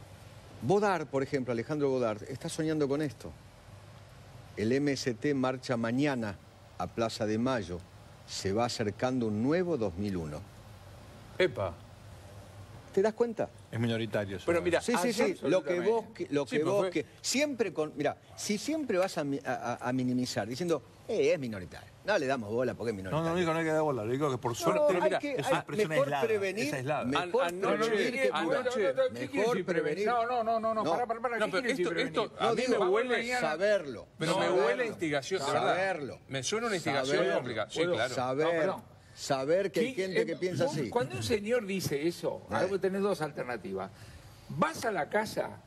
Bodar, por ejemplo, Alejandro Bodar, está soñando con esto. El MST marcha mañana a Plaza de Mayo. Se va acercando un nuevo 2001. ¡Epa! ¿Te das cuenta? Es minoritario. Pero mira, sí, lo que vos siempre con... Mira, si siempre vas a minimizar diciendo, es minoritario, no le damos bola porque es minoritario. No digo que no hay que dar bola, digo que por suerte... No, es una expresión mejor aislada, prevenir, mejor prevenir. No, para. No, pero esto a mí me huele saberlo. Pero me huele a instigación, de verdad. Saberlo. Me suena una instigación complicada. Sí, claro. Saber que hay gente que piensa así. Cuando un señor dice eso, ahora tenés dos alternativas. Vas a la casa,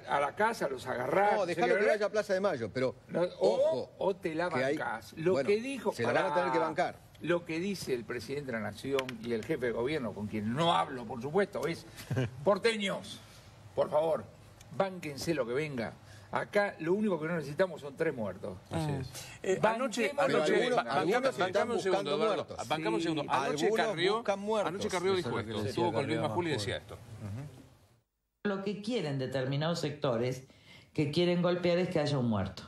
a la casa, los agarrás... No, dejalo que vaya a Plaza de Mayo, pero ojo... O te la bancás. Lo que dijo... Se la van a tener que bancar. Lo que dice el presidente de la Nación y el jefe de gobierno, con quien no hablo, por supuesto, es... Porteños, por favor, bánquense lo que venga. Acá lo único que no necesitamos son 3 muertos. Así es. Anoche bancame un segundo, Eduardo. Bancame un segundo. Anoche Carrió dijo esto. Estuvo con Luis Majul y decía esto. Lo que quieren determinados sectores que quieren golpear es que haya un muerto.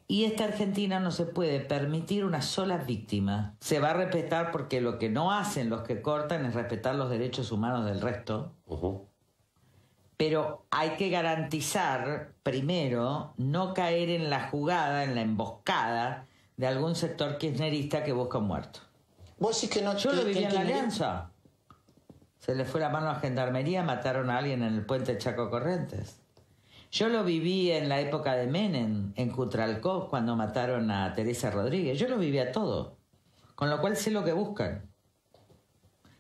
Y esta Argentina no se puede permitir una sola víctima. Se va a respetar porque lo que no hacen los que cortan es respetar los derechos humanos del resto. Pero hay que garantizar, primero, no caer en la jugada, en la emboscada de algún sector kirchnerista que busca un muerto. ¿Vos sí que no? Yo lo viví en la Alianza. Se le fue la mano a Gendarmería, mataron a alguien en el puente Chaco Corrientes. Yo lo viví en la época de Menem, en Cutralcó, cuando mataron a Teresa Rodríguez. Yo lo viví a todo. Con lo cual sé lo que buscan.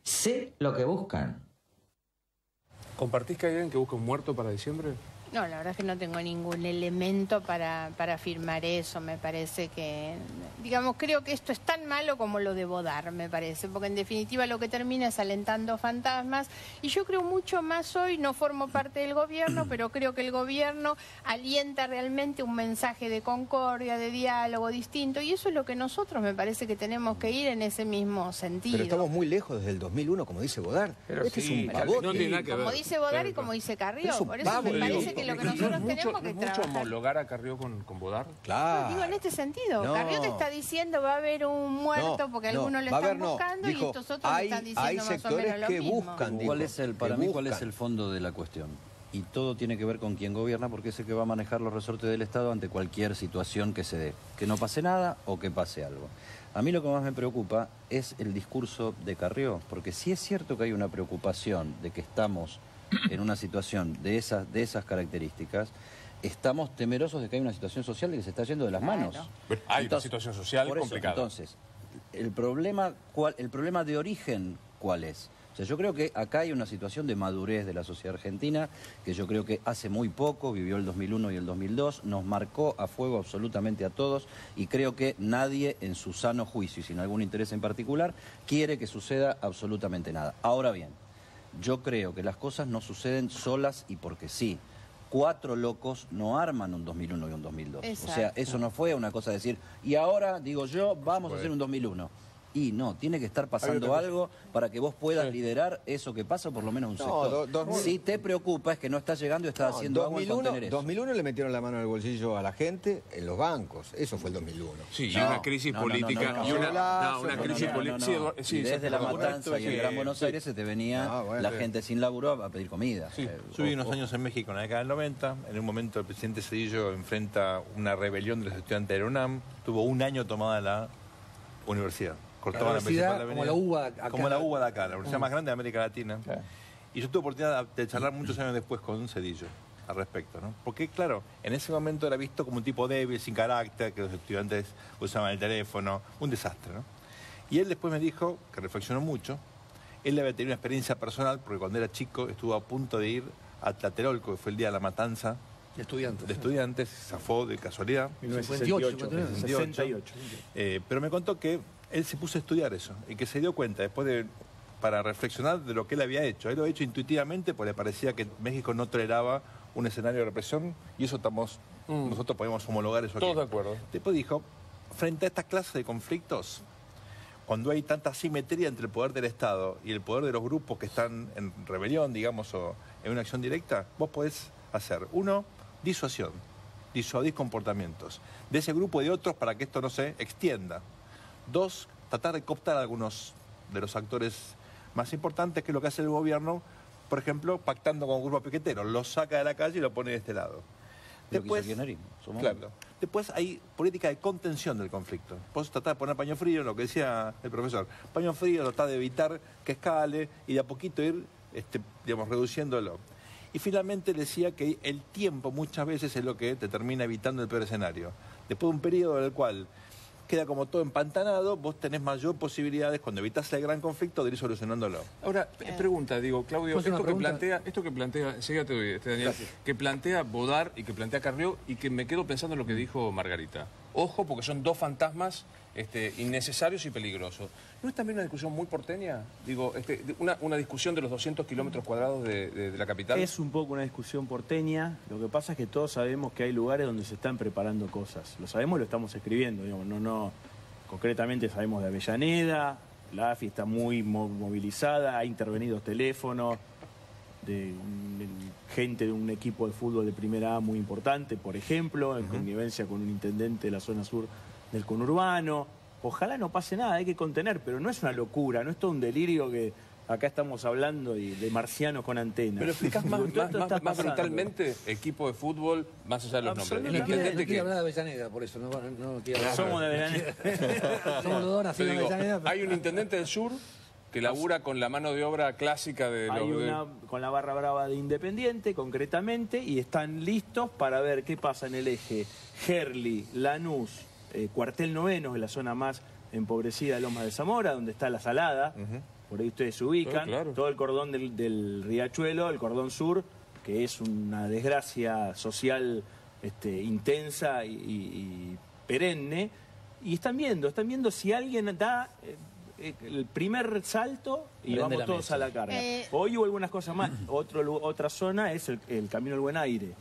Sé lo que buscan. ¿Compartís que hay alguien que busca un muerto para diciembre? No, la verdad es que no tengo ningún elemento para afirmar eso. Me parece que, digamos, creo que esto es tan malo como lo de Bodar, me parece, porque en definitiva lo que termina es alentando fantasmas. Y yo creo mucho más hoy, no formo parte del gobierno, pero creo que el gobierno alienta realmente un mensaje de concordia, de diálogo distinto, y eso es lo que nosotros me parece que tenemos que ir en ese mismo sentido. Pero estamos muy lejos desde el 2001, como dice Bodar. Pero este es un pavote. No tiene nada que ver. Como dice Bodar y como dice Carrió, por eso me parece que lo que nosotros tenemos que trabajar. ¿Mucho homologar a Carrió con Bodar? Claro. No, digo en este sentido. No. Carrió te está diciendo va a haber un muerto porque algunos lo están buscando y estos otros le están diciendo más o menos lo mismo. Para mí, ¿cuál es el fondo de la cuestión? Y todo tiene que ver con quién gobierna, porque es el que va a manejar los resortes del Estado ante cualquier situación que se dé. Que no pase nada o que pase algo. A mí lo que más me preocupa es el discurso de Carrió, porque sí es cierto que hay una preocupación de que estamos en una situación de esas características, estamos temerosos de que hay una situación social de que se está yendo de las manos. Pero hay una situación social complicada. Entonces, el problema de origen, ¿cuál es? O sea, yo creo que acá hay una situación de madurez de la sociedad argentina, que yo creo que hace muy poco, vivió el 2001 y el 2002, nos marcó a fuego absolutamente a todos, y creo que nadie en su sano juicio y sin algún interés en particular quiere que suceda absolutamente nada. Ahora bien, yo creo que las cosas no suceden solas y porque sí. 4 locos no arman un 2001 y un 2002. Exacto. O sea, eso no fue una cosa de decir, y ahora, digo yo, vamos a hacer un 2001. Y no, tiene que estar pasando algo para que vos puedas liderar eso que pasa, por lo menos un sector. Si te preocupa es que no estás llegando y estás haciendo agua en contener eso. 2001 le metieron la mano en el bolsillo a la gente en los bancos. Eso fue el 2001. Sí, y una crisis política. Y una crisis política. Y desde La Matanza y el Gran Buenos Aires se te venía la gente sin laburo a pedir comida. Yo viví unos años en México en la década del 90. En un momento el presidente Zedillo enfrenta una rebelión de los estudiantes de la UNAM. Tuvo un año tomada la universidad. Cortaban la principal avenida, como la UBA de acá, la universidad más grande de América Latina. Y yo tuve oportunidad de charlar muchos años después con Zedillo al respecto, ¿no? Porque, claro, en ese momento era visto como un tipo débil, sin carácter, que los estudiantes usaban el teléfono, un desastre, ¿no? Y él después me dijo, que reflexionó mucho, él había tenido una experiencia personal, porque cuando era chico estuvo a punto de ir a Tlatelolco, que fue el día de la matanza de estudiantes, zafó de casualidad. 1968. Pero me contó que él se puso a estudiar eso y que se dio cuenta después para reflexionar de lo que él había hecho. Él lo había hecho intuitivamente porque le parecía que México no toleraba un escenario de represión y eso nosotros podemos homologar eso aquí. Todos de acuerdo. Después dijo, frente a estas clases de conflictos, cuando hay tanta asimetría entre el poder del Estado y el poder de los grupos que están en rebelión, digamos, o en una acción directa, vos podés hacer, uno, disuasión, disuadir comportamientos de ese grupo y de otros para que esto no se extienda. Dos, tratar de cooptar a algunos de los actores más importantes, que es lo que hace el gobierno, por ejemplo, pactando con grupos piqueteros, los saca de la calle y lo pone de este lado. Después, después hay política de contención del conflicto. Vos tratás de poner paño frío, lo que decía el profesor. Paño frío, tratás de evitar que escale y de a poquito ir digamos, reduciéndolo. Y finalmente decía que el tiempo muchas veces es lo que te termina evitando el peor escenario. Después de un periodo en el cual queda como todo empantanado, vos tenés mayor posibilidades, cuando evitas el gran conflicto, de ir solucionándolo. Ahora, pregunta, digo, Claudio, esto que plantea, enseguida te doy, Daniel, que plantea Bodar y que plantea Carrió, y que me quedo pensando en lo que dijo Margarita. Ojo, porque son dos fantasmas innecesarios y peligrosos. ¿No es también una discusión muy porteña? Digo, una discusión de los 200 kilómetros cuadrados de la capital. Es un poco una discusión porteña. Lo que pasa es que todos sabemos que hay lugares donde se están preparando cosas. Lo sabemos y lo estamos escribiendo. Digamos, concretamente sabemos de Avellaneda, la AFI está muy movilizada, ha intervenido teléfonos, de gente de un equipo de fútbol de primera A muy importante, por ejemplo, en connivencia con un intendente de la zona sur del conurbano. Ojalá no pase nada, hay que contener, pero no es una locura, no es todo un delirio que acá estamos hablando de marcianos con antenas. Pero explicás más brutalmente equipo de fútbol, más allá de los nombres. No quiero hablar de Avellaneda, por eso. No quiero hablar. Somos de Avellaneda. Somos los dos nacidos de Avellaneda. Hay un intendente del sur que labura con la mano de obra clásica de con la barra brava de Independiente, concretamente, y están listos para ver qué pasa en el eje Gerli, Lanús, Cuartel Noveno, en la zona más empobrecida de Lomas de Zamora, donde está la Salada, por ahí ustedes se ubican, todo el cordón del Riachuelo, el cordón sur, que es una desgracia social intensa y perenne, y están viendo si alguien da el primer salto y vamos todos a la carga. Hoy hubo algunas cosas más. Otra zona es el Camino del Buen Aire.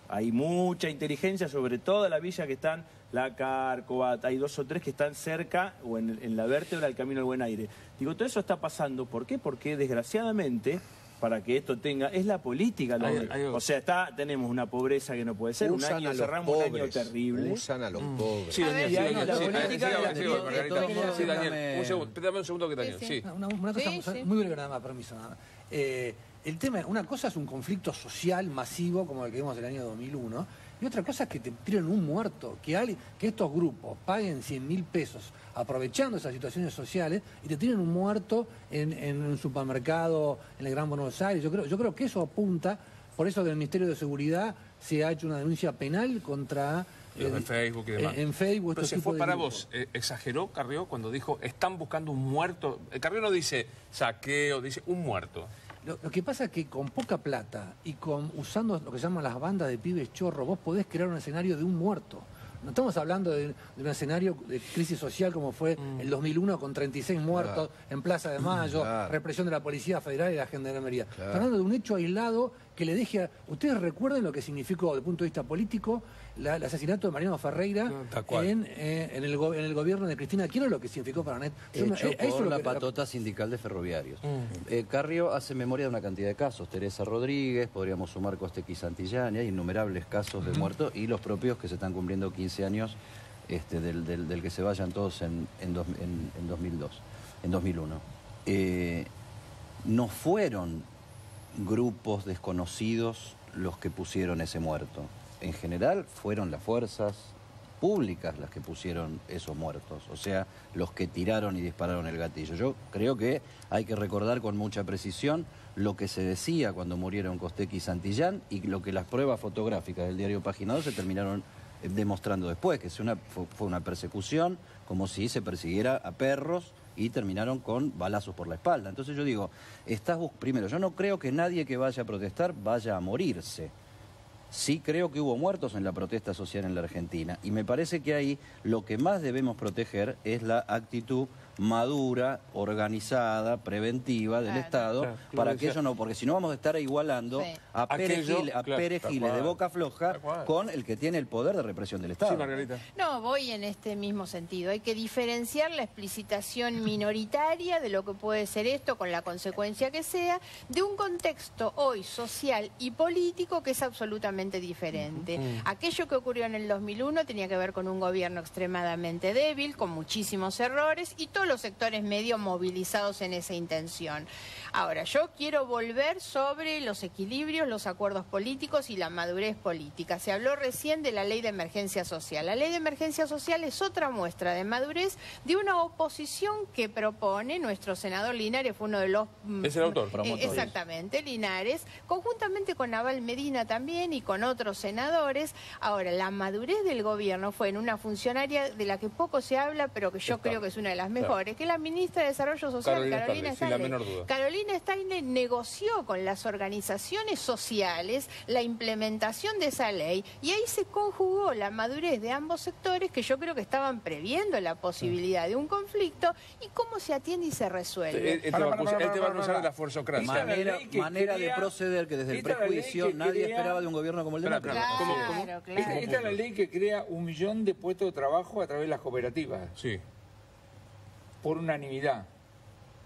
Hay mucha inteligencia sobre toda la villa que están, La Cárcova, hay 2 o 3 que están cerca o en la vértebra del Camino del Buen Aire. Digo, todo eso está pasando. ¿Por qué? Porque desgraciadamente, para que esto tenga, es la política. O sea, tenemos una pobreza que no puede ser. Cerramos un año terrible. Usan a los pobres. Sí, Daniel. Daniel, un segundo. Dame un segundo que Daniel. Sí. Una cosa muy breve nada más, permiso. El tema, una cosa es un conflicto social masivo como el que vimos en el año 2001, y otra cosa es que te tiren un muerto, que estos grupos paguen 100.000 pesos aprovechando esas situaciones sociales y te tiren un muerto en un supermercado en el Gran Buenos Aires. Yo creo que eso apunta, por eso del Ministerio de Seguridad se ha hecho una denuncia penal contra... en Facebook y demás. En Facebook. Pero se fue para vos. ¿Exageró Carrió cuando dijo están buscando un muerto? Carrió no dice saqueo, dice un muerto. Lo que pasa es que con poca plata y usando lo que llaman las bandas de pibes chorros, vos podés crear un escenario de un muerto. No estamos hablando de un escenario de crisis social como fue el 2001 con 36 muertos en Plaza de Mayo, represión de la Policía Federal y la Gendarmería. Estamos hablando de un hecho aislado que le deje a... Ustedes recuerden lo que significó, desde el punto de vista político, el asesinato de Mariano Ferreira en el gobierno de Cristina Kirchner, lo que significó para NET. Hecho por la patota sindical de ferroviarios. Carrió hace memoria de una cantidad de casos. Teresa Rodríguez, podríamos sumar Costecchi y Santillán, hay innumerables casos de muertos y los propios que se están cumpliendo 15 años del que se vayan todos en 2001. No fueron grupos desconocidos los que pusieron ese muerto. En general fueron las fuerzas públicas las que pusieron esos muertos, o sea, los que tiraron y dispararon el gatillo. Yo creo que hay que recordar con mucha precisión lo que se decía cuando murieron Costecchi y Santillán y lo que las pruebas fotográficas del diario Página 12 terminaron demostrando después, que fue una persecución como si se persiguiera a perros y terminaron con balazos por la espalda. Entonces yo digo, primero, yo no creo que nadie que vaya a protestar vaya a morirse. Sí creo que hubo muertos en la protesta social en la Argentina y me parece que ahí lo que más debemos proteger es la actitud madura, organizada, preventiva del Estado, para que ello no, porque si no vamos a estar igualando a Pérez Giles de boca floja con el que tiene el poder de represión del Estado. Sí, Margarita. No, voy en este mismo sentido. Hay que diferenciar la explicitación minoritaria de lo que puede ser esto, con la consecuencia que sea, de un contexto hoy social y político que es absolutamente diferente. Aquello que ocurrió en el 2001 tenía que ver con un gobierno extremadamente débil, con muchísimos errores y todos los sectores medios movilizados en esa intención. Ahora, yo quiero volver sobre los equilibrios, los acuerdos políticos y la madurez política. Se habló recién de la ley de emergencia social. La ley de emergencia social es otra muestra de madurez de una oposición que propone nuestro senador Linares, fue uno de los... Es el autor, promotores. Exactamente, Linares, conjuntamente con Naval Medina también y con otros senadores. Ahora, la madurez del gobierno fue en una funcionaria de la que poco se habla, pero que yo creo que es una de las mejores, que es la ministra de Desarrollo Social, Carolina Stanley. Sin la menor duda. Carolina Stanley negoció con las organizaciones sociales la implementación de esa ley y ahí se conjugó la madurez de ambos sectores que yo creo que estaban previendo la posibilidad de un conflicto y cómo se atiende y se resuelve. Él te va a acusar de la fuerzocracia. Manera de proceder que desde el prejuicio nadie esperaba de un gobierno como el de Macri. Claro. Esta es la ley que crea 1 millón de puestos de trabajo a través de las cooperativas. Sí. Por unanimidad.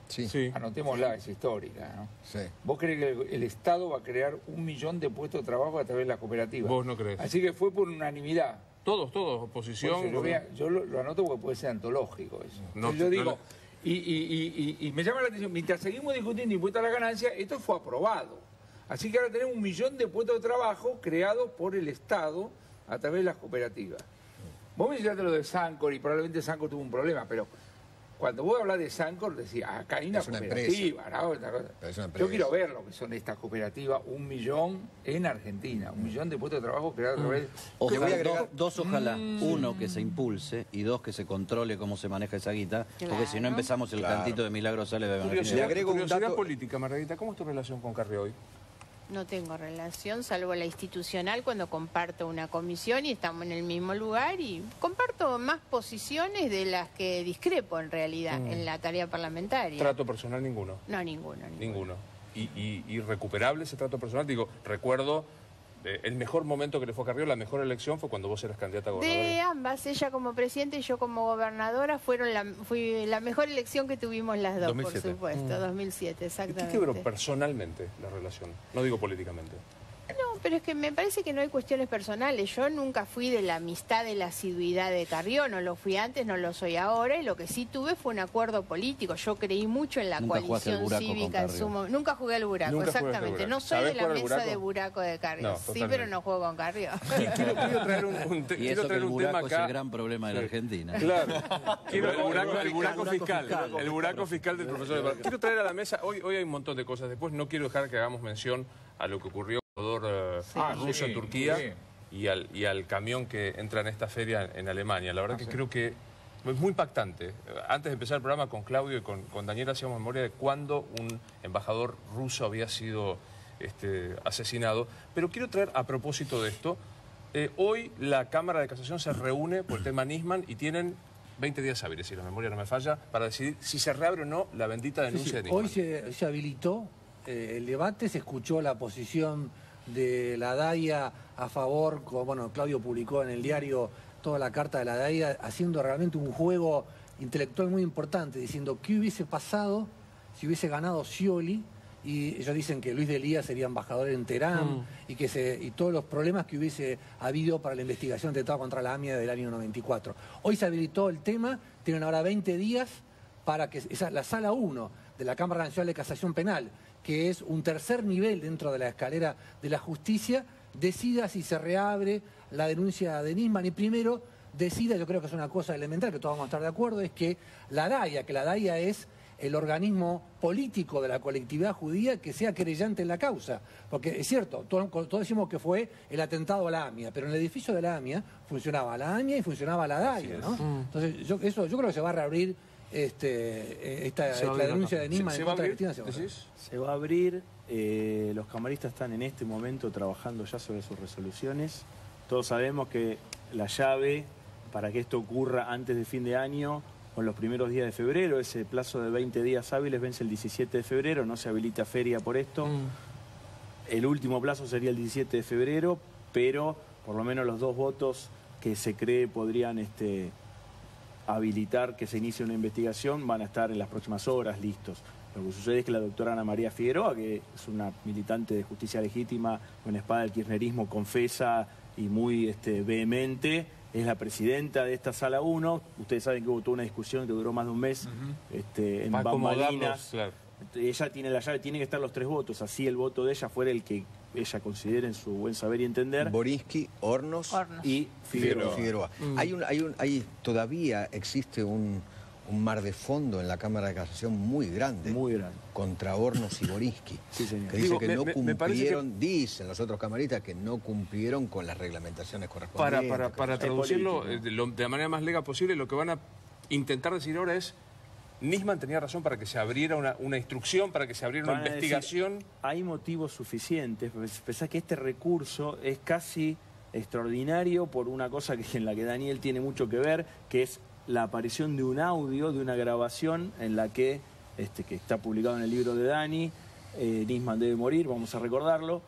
Sí. Anotémosla, es histórica, ¿no? Sí. ¿Vos crees que el Estado va a crear 1 millón de puestos de trabajo a través de las cooperativas? Vos no crees. Así que fue por unanimidad. Todos, oposición. Yo lo anoto porque puede ser antológico eso. No, yo digo, y me llama la atención, mientras seguimos discutiendo impuestos a la ganancia, esto fue aprobado. Así que ahora tenemos 1 millón de puestos de trabajo creados por el Estado a través de las cooperativas. Vos mencionaste lo de Sancor y probablemente Sancor tuvo un problema, pero cuando vos hablas de Sancor, decís, acá hay una cooperativa, ¿no? Yo quiero ver lo que son estas cooperativas, 1 millón en Argentina, 1 millón de puestos de trabajo creados a través de... Dos, ojalá. Uno, que se impulse, y dos, que se controle cómo se maneja esa guita, porque si no empezamos el cantito de Milagro sale de curiosidad política, Margarita, ¿cómo es tu relación con Carrió hoy? No tengo relación, salvo la institucional, cuando comparto una comisión y estamos en el mismo lugar y comparto más posiciones de las que discrepo en realidad en la tarea parlamentaria. ¿Trato personal ninguno? No, ninguno. ¿Y recuperable ese trato personal? Digo, recuerdo el mejor momento que le fue a Carrió, la mejor elección fue cuando vos eras candidata a gobernadora. De ambas, ella como presidenta y yo como gobernadora, fue la mejor elección que tuvimos las dos, 2007. Por supuesto, 2007, exactamente. ¿Qué quebró personalmente la relación? No digo políticamente. No, pero es que me parece que no hay cuestiones personales. Yo nunca fui de la amistad, de la asiduidad de Carrió, no lo fui antes, no lo soy ahora, y lo que sí tuve fue un acuerdo político. Yo creí mucho en la coalición cívica en su momento. Nunca jugué al buraco, exactamente. No soy de la mesa de buraco de Carrió. Sí, pero no juego con Carrió. Quiero traer un tema acá. Y eso que el buraco es el gran problema de la Argentina. Claro. El buraco fiscal. El buraco fiscal del profesor. Quiero traer a la mesa, hoy hay un montón de cosas. Después no quiero dejar que hagamos mención a lo que ocurrió ruso en Turquía y al camión que entra en esta feria en Alemania. La verdad que creo que es muy impactante. Antes de empezar el programa con Claudio y con Daniel hacíamos memoria de cuándo un embajador ruso había sido asesinado. Pero quiero traer a propósito de esto, hoy la Cámara de Casación se reúne por el tema Nisman y tienen 20 días hábiles, si la memoria no me falla, para decidir si se reabre o no la bendita denuncia de Nisman. Hoy se habilitó el debate, se escuchó la posición de la DAIA a favor, bueno, Claudio publicó en el diario toda la carta de la DAIA, haciendo realmente un juego intelectual muy importante, diciendo qué hubiese pasado si hubiese ganado Scioli, y ellos dicen que Luis Delía sería embajador en Teherán, y todos los problemas que hubiese habido para la investigación de atentado contra la AMIA del año 94. Hoy se habilitó el tema, tienen ahora 20 días para que la Sala 1 de la Cámara Nacional de Casación Penal, que es un tercer nivel dentro de la escalera de la justicia, decida si se reabre la denuncia de Nisman, y primero decida, yo creo que es una cosa elemental, que todos vamos a estar de acuerdo, es que la DAIA es el organismo político de la colectividad judía que sea querellante en la causa. Porque es cierto, todos decimos que fue el atentado a la AMIA, pero en el edificio de la AMIA funcionaba la AMIA y funcionaba la DAIA, ¿no? Entonces, yo creo que se va a reabrir la denuncia de Nisman en contra de Cristina. Se va a abrir, los camaristas están en este momento trabajando ya sobre sus resoluciones. Todos sabemos que la llave para que esto ocurra antes de fin de año o en los primeros días de febrero, ese plazo de 20 días hábiles vence el 17 de febrero, no se habilita feria por esto. El último plazo sería el 17 de febrero, pero por lo menos los 2 votos que se cree podrían habilitar que se inicie una investigación van a estar en las próximas horas listos. Lo que sucede es que la doctora Ana María Figueroa, que es una militante de justicia legítima, con espada del kirchnerismo, confesa y muy vehemente, es la presidenta de esta Sala 1. Ustedes saben que hubo toda una discusión que duró más de un mes en bambalinas. Claro. Ella tiene la llave, tiene que estar los 3 votos, así el voto de ella fuera el que ella considere en su buen saber y entender. Borinsky, Hornos y Figueroa. Todavía existe un mar de fondo en la Cámara de Casación muy grande. Contra Hornos y Borinsky. Sí, señor. Que dice que no cumplieron, dicen los otros camaristas, que no cumplieron con las reglamentaciones correspondientes. Para traducirlo de la manera más legal posible, lo que van a intentar decir ahora es: Nisman tenía razón para que se abriera una instrucción, para que se abriera una investigación. Decir, hay motivos suficientes. Pensá que este recurso es casi extraordinario por una cosa en la que Daniel tiene mucho que ver, que es la aparición de un audio, de una grabación en la que está publicado en el libro de Dani, Nisman debe morir, vamos a recordarlo,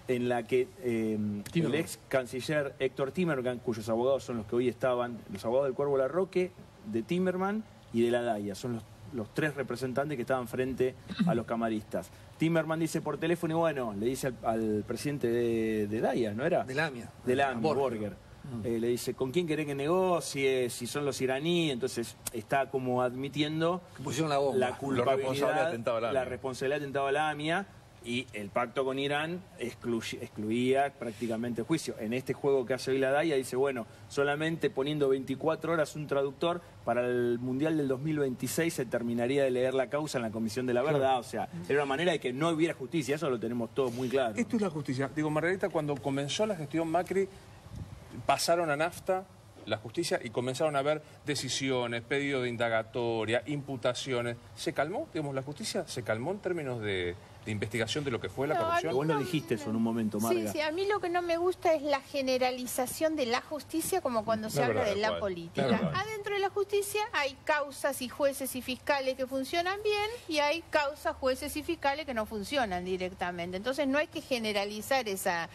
en la que el ex canciller Héctor Timerman, cuyos abogados son los que hoy estaban, los abogados del Cuervo Larroque, de Timerman y de la DAIA, son los 3 representantes que estaban frente a los camaristas. Timerman dice por teléfono y bueno, le dice al presidente de DAIA, ¿no era? De la AMIA. De la AMIA, Borger. Le dice, ¿con quién querés que negocie? Si son los iraníes. Entonces está como admitiendo la culpabilidad, la responsabilidad de atentado a la AMIA, y el pacto con Irán excluía prácticamente el juicio. En este juego que hace hoy la DAIA dice, bueno, solamente poniendo 24 horas un traductor, para el Mundial del 2026 se terminaría de leer la causa en la Comisión de la Verdad. O sea, era una manera de que no hubiera justicia, eso lo tenemos todos muy claro. Esto es la justicia. Digo, Margarita, cuando comenzó la gestión Macri, pasaron a NAFTA la justicia y comenzaron a haber decisiones, pedidos de indagatoria, imputaciones. ¿Se calmó, digamos, la justicia? ¿Se calmó en términos de investigación de lo que fue la corrupción? Vos lo dijiste eso en un momento, Marga. Sí, a mí lo que no me gusta es la generalización de la justicia, como cuando se habla de la política. Adentro de la justicia hay causas y jueces y fiscales que funcionan bien, y hay causas, jueces y fiscales que no funcionan directamente. Entonces no hay que generalizar esa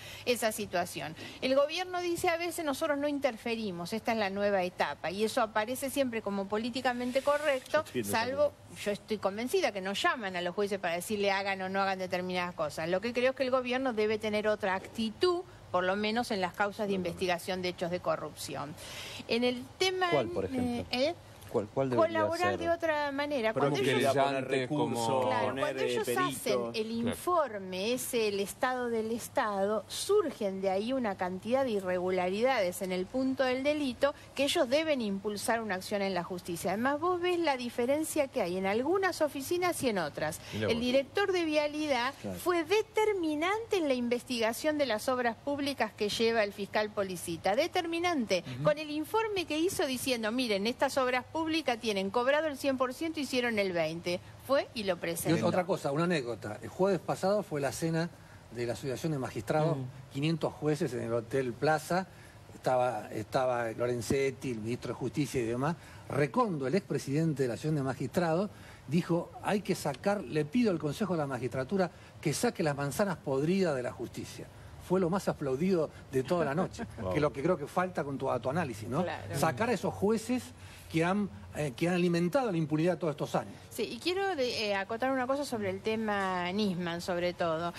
situación. El gobierno dice a veces nosotros no interferimos, esta es la nueva etapa, y eso aparece siempre como políticamente correcto, salvo, yo estoy convencida que no llaman a los jueces para decirle hagan o no hagan determinadas cosas. Lo que creo es que el gobierno debe tener otra actitud, por lo menos en las causas de investigación de hechos de corrupción. En el tema... ¿Cuál, por ejemplo? ¿Cuál colaborar ser? de otra manera. Cuando ellos, cuando ellos hacen el informe, el estado del Estado, surgen de ahí una cantidad de irregularidades en el punto del delito que ellos deben impulsar una acción en la justicia. Además, vos ves la diferencia que hay en algunas oficinas y en otras. El director de Vialidad fue determinante en la investigación de las obras públicas que lleva el fiscal Policita. Determinante. Con el informe que hizo diciendo, miren, estas obras públicas tienen cobrado el 100%, hicieron el 20%. Fue y lo presentó. Y otra cosa, una anécdota. El jueves pasado fue la cena de la Asociación de Magistrados, 500 jueces en el Hotel Plaza. estaba Lorenzetti, el ministro de Justicia y demás. Recondo, el expresidente de la Asociación de Magistrados, dijo, hay que sacar, le pido al Consejo de la Magistratura que saque las manzanas podridas de la justicia. Fue lo más aplaudido de toda la noche, wow. Que es lo que creo que falta con tu análisis, ¿no? Claro. Sacar a esos jueces que han alimentado la impunidad todos estos años. Sí, y quiero acotar una cosa sobre el tema Nisman, sobre todo.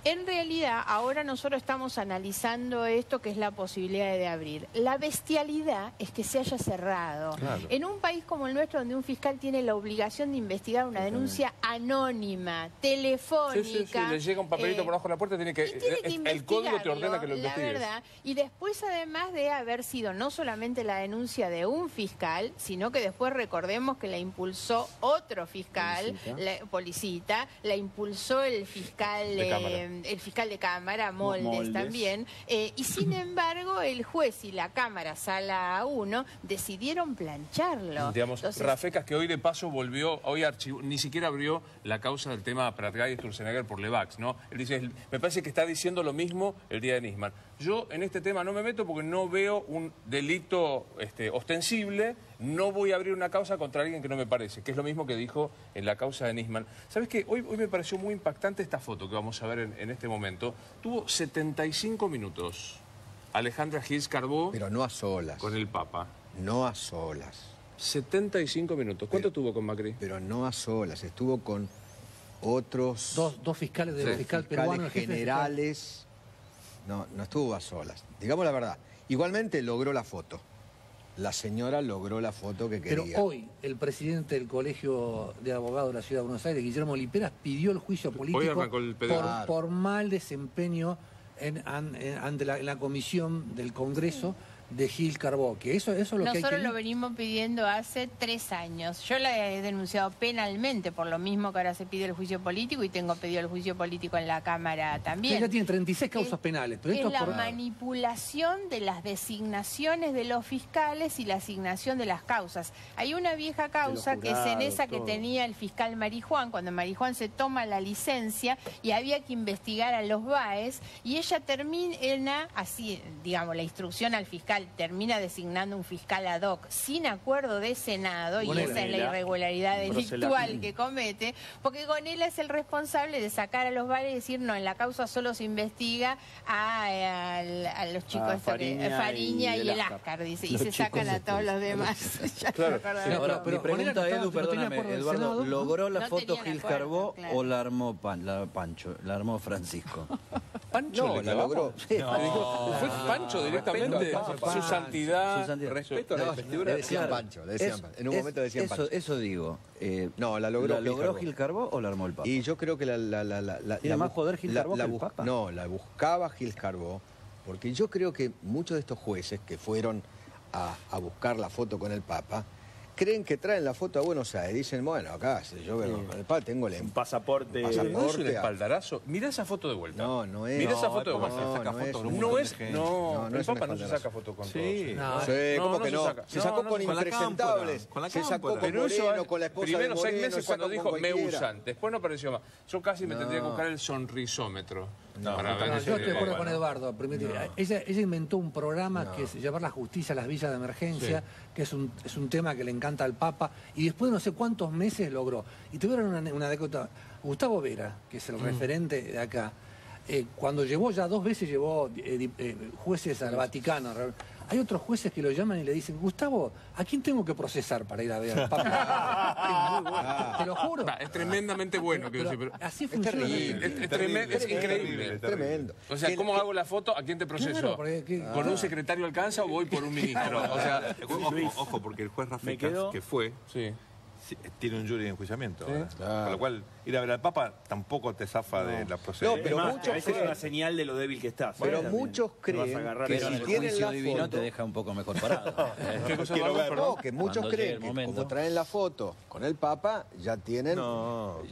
En realidad, ahora nosotros estamos analizando esto, que es la posibilidad de abrir. La bestialidad es que se haya cerrado. Claro. En un país como el nuestro, donde un fiscal tiene la obligación de investigar una denuncia anónima, telefónica... Sí, le llega un papelito por abajo de la puerta, tiene que el código te ordena que lo investigues. La verdad. Y después, además de haber sido no solamente la denuncia de un fiscal, sino que después recordemos que la impulsó otro fiscal, Policita, la impulsó el fiscal de Cámara, Moldes. También, y sin embargo el juez y la Cámara, Sala 1, decidieron plancharlo. Digamos, entonces, Rafecas, que hoy de paso volvió, hoy archivó, ni siquiera abrió la causa del tema Pratgay y Sturzenegger por Levax, ¿no? Él dice, me parece que está diciendo lo mismo el día de Nisman. Yo en este tema no me meto porque no veo un delito ostensible, no voy a abrir una causa contra alguien que no me parece, que es lo mismo que dijo en la causa de Nisman. ¿Sabes qué? Hoy me pareció muy impactante esta foto que vamos a ver en este momento. Tuvo 75 minutos Alejandra Gils Carbó... Pero no a solas. Con el Papa. No a solas. 75 minutos. ¿Cuánto tuvo con Macri? Pero no a solas, estuvo con otros... Dos fiscales de fiscal peruano. Generales... No estuvo a solas. Digamos la verdad. Igualmente logró la foto. La señora logró la foto que quería. Pero hoy el presidente del Colegio de Abogados de la Ciudad de Buenos Aires, Guillermo Liperas, pidió el juicio político por mal desempeño ante la comisión del Congreso de Gils Carbó, que eso es lo que hay que... Nosotros lo venimos pidiendo hace 3 años. Yo la he denunciado penalmente por lo mismo que ahora se pide el juicio político, y tengo pedido el juicio político en la Cámara también. Ella tiene 36 causas penales. Pero esto es la manipulación de las designaciones de los fiscales y la asignación de las causas. Hay una vieja causa que es en esa que tenía el fiscal Marijuán, cuando Marijuán se toma la licencia y había que investigar a los BAES, y ella termina, así, digamos, la instrucción al fiscal, termina designando un fiscal ad hoc sin acuerdo de Senado, y esa es la irregularidad delictual que comete, porque Gonella es el responsable de sacar a los bares y decir, no, en la causa solo se investiga a los chicos Fariña y el Ascar, dice, y se sacan a todos los demás. Claro. Ahora, mi pregunta, Edu, perdóname, Eduardo, ¿logró la foto Gils Carbó o la armó Pancho, la armó Francisco? Pancho no, la logró. Fue Pancho directamente. Su santidad. Respeto a la investidura. Le decían Pancho. En un momento decían Pancho. Eso digo. No, la logró Gils Carbó o la armó el Papa. Y yo creo que ¿tiene más poder Gils Carbó que el Papa? No, la buscaba Gils Carbó, porque yo creo que muchos de estos jueces que fueron a buscar la foto con el Papa creen que traen la foto a Buenos Aires. Dicen, bueno, acá, yo veo con el Papa, tengo un pasaporte. ¿No es un espaldarazo? Mirá esa foto de vuelta. No es. Mirá esa foto de vuelta. No, el Papa no se saca foto con todos. ¿Cómo que no? Se sacó con impresentables. Se sacó con Moreno, con la esposa de Moreno. Primero 6 meses cuando dijo, me usan. Después no apareció más. Yo casi me tendría que buscar el sonrisómetro. Yo estoy de acuerdo con Eduardo. Ella inventó un programa que es llevar la justicia a las villas de emergencia, que es un tema que le encanta al Papa, y después de no sé cuántos meses logró. Y tuvieron una anécdota. Gustavo Vera, que es el referente de acá, cuando llevó ya 2 veces, llevó jueces al Vaticano. Hay otros jueces que lo llaman y le dicen, Gustavo, ¿a quién tengo que procesar para ir a ver al Papa? Te lo juro. Es tremendamente bueno, quiero decir. Pero así funciona. Es increíble. Es tremendo. O sea, ¿cómo hago la foto? ¿A quién te proceso? ¿Con un secretario alcanza o voy por un ministro? O sea, ojo, porque el juez Rafecas, que fue... tiene un jury de enjuiciamiento. Con lo cual, ir a ver al Papa tampoco te zafa de la procedencia. No, pero muchos es una señal de lo débil que estás. Pero muchos creen que si tienen la foto... te deja un poco mejor parado. Que muchos creen que como traen la foto con el Papa, ya tienen...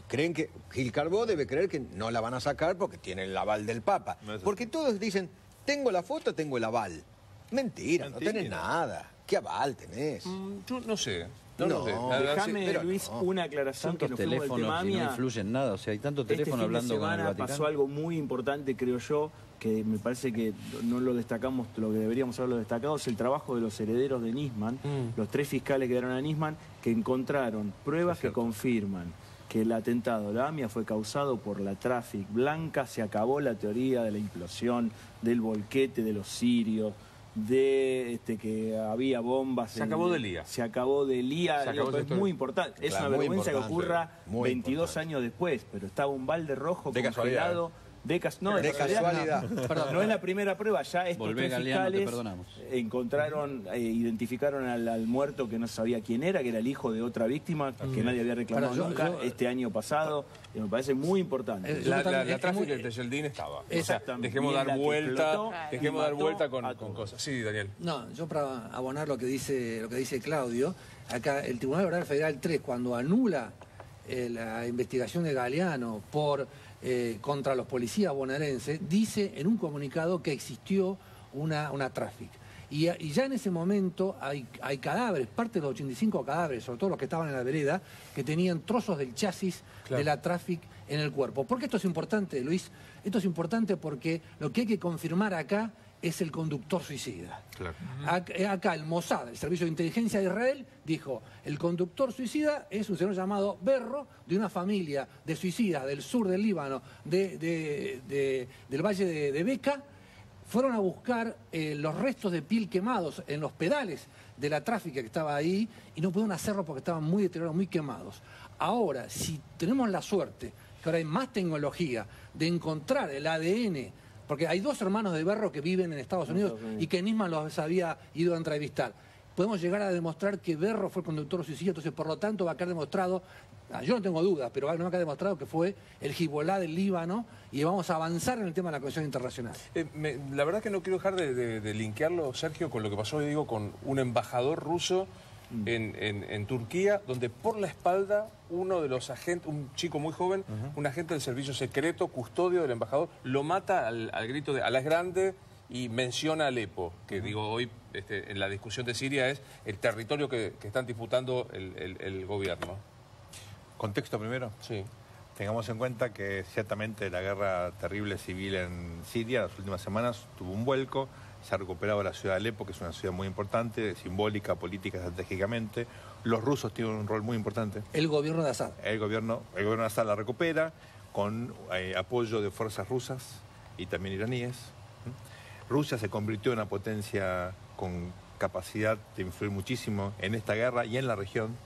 Creen que Gils Carbó debe creer que no la van a sacar porque tiene el aval del Papa. Porque todos dicen, tengo la foto, tengo el aval. Mentira, no tenés nada. ¿Qué aval tenés? Yo no sé. Déjame, Luis, una aclaración que nos fuimos del tema AMIA. No influye en nada, o sea, hay tanto teléfono hablando con el Vaticano. Pasó algo muy importante, creo yo, que me parece que no lo destacamos, lo que deberíamos haberlo destacado, es el trabajo de los herederos de Nisman, los 3 fiscales que dieron a Nisman, que encontraron pruebas que confirman que el atentado de la AMIA fue causado por la Traffic Blanca. Se acabó la teoría de la implosión, del volquete de los sirios, de que había bombas. Se acabó del IA. Se acabó del IA, es muy importante. Es una vergüenza que ocurra 22 años después, pero estaba un balde rojo congelado. De casualidad. Perdón, no es la primera prueba, ya estos 3 fiscales encontraron, identificaron al muerto que no sabía quién era, que era el hijo de otra víctima, que nadie había reclamado nunca, este año pasado, y me parece muy importante. La tráfico de Yeldin estaba. Dejemos dar vuelta con cosas. Sí, Daniel. No, yo para abonar lo que dice Claudio, acá el Tribunal Oral Federal 3, cuando anula la investigación de Galeano contra los policías bonaerenses, dice en un comunicado que existió una traffic. Y ya en ese momento hay cadáveres, parte de los 85 cadáveres, sobre todo los que estaban en la vereda, que tenían trozos del chasis de la traffic en el cuerpo. ¿Por qué esto es importante, Luis? Esto es importante porque lo que hay que confirmar acá es el conductor suicida. Claro. Acá el Mossad, el Servicio de Inteligencia de Israel, dijo, el conductor suicida es un señor llamado Berro, de una familia de suicidas del sur del Líbano, del valle de Beca. Fueron a buscar los restos de piel quemados en los pedales de la tráfica que estaba ahí y no pudieron hacerlo porque estaban muy deteriorados, muy quemados. Ahora, si tenemos la suerte, que ahora hay más tecnología, de encontrar el ADN, porque hay 2 hermanos de Berro que viven en Estados Unidos y que Nisman los había ido a entrevistar. Podemos llegar a demostrar que Berro fue el conductor suicida, entonces por lo tanto va a quedar demostrado, yo no tengo dudas, pero no va a quedar demostrado que fue el Hezbollah del Líbano y vamos a avanzar en el tema de la Convención Internacional. La verdad que no quiero dejar de linkearlo, Sergio, con lo que pasó, digo, con un embajador ruso en Turquía, donde por la espalda uno de los agentes, un chico muy joven, un agente del servicio secreto, custodio del embajador, lo mata al grito de "Alá es grande", y menciona Alepo, que digo hoy en la discusión de Siria es el territorio que están disputando el gobierno. ¿Contexto primero? Sí. Tengamos en cuenta que ciertamente la guerra terrible civil en Siria las últimas semanas tuvo un vuelco. Se ha recuperado la ciudad de Alepo, que es una ciudad muy importante, simbólica, política, estratégicamente. Los rusos tienen un rol muy importante. El gobierno de Assad. El gobierno de Assad la recupera con apoyo de fuerzas rusas y también iraníes. Rusia se convirtió en una potencia con capacidad de influir muchísimo en esta guerra y en la región.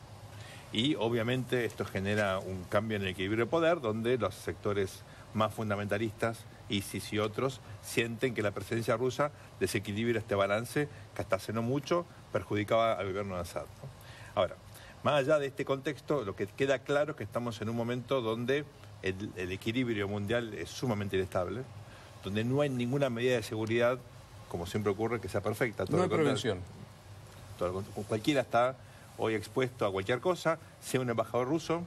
Y obviamente esto genera un cambio en el equilibrio de poder, donde los sectores más fundamentalistas, ISIS y otros, sienten que la presencia rusa desequilibra este balance que hasta hace no mucho perjudicaba al gobierno de Assad, ¿no? Ahora, más allá de este contexto, lo que queda claro es que estamos en un momento donde el equilibrio mundial es sumamente inestable, donde no hay ninguna medida de seguridad, como siempre ocurre, que sea perfecta. No hay prevención. Cualquiera está hoy expuesto a cualquier cosa, sea un embajador ruso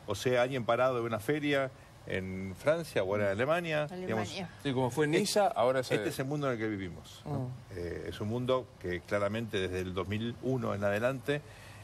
o sea alguien parado de una feria en Francia o en Alemania. Digamos, sí, como fue en Niza, ahora Este es el mundo en el que vivimos, ¿no? Es un mundo que claramente desde el 2001 en adelante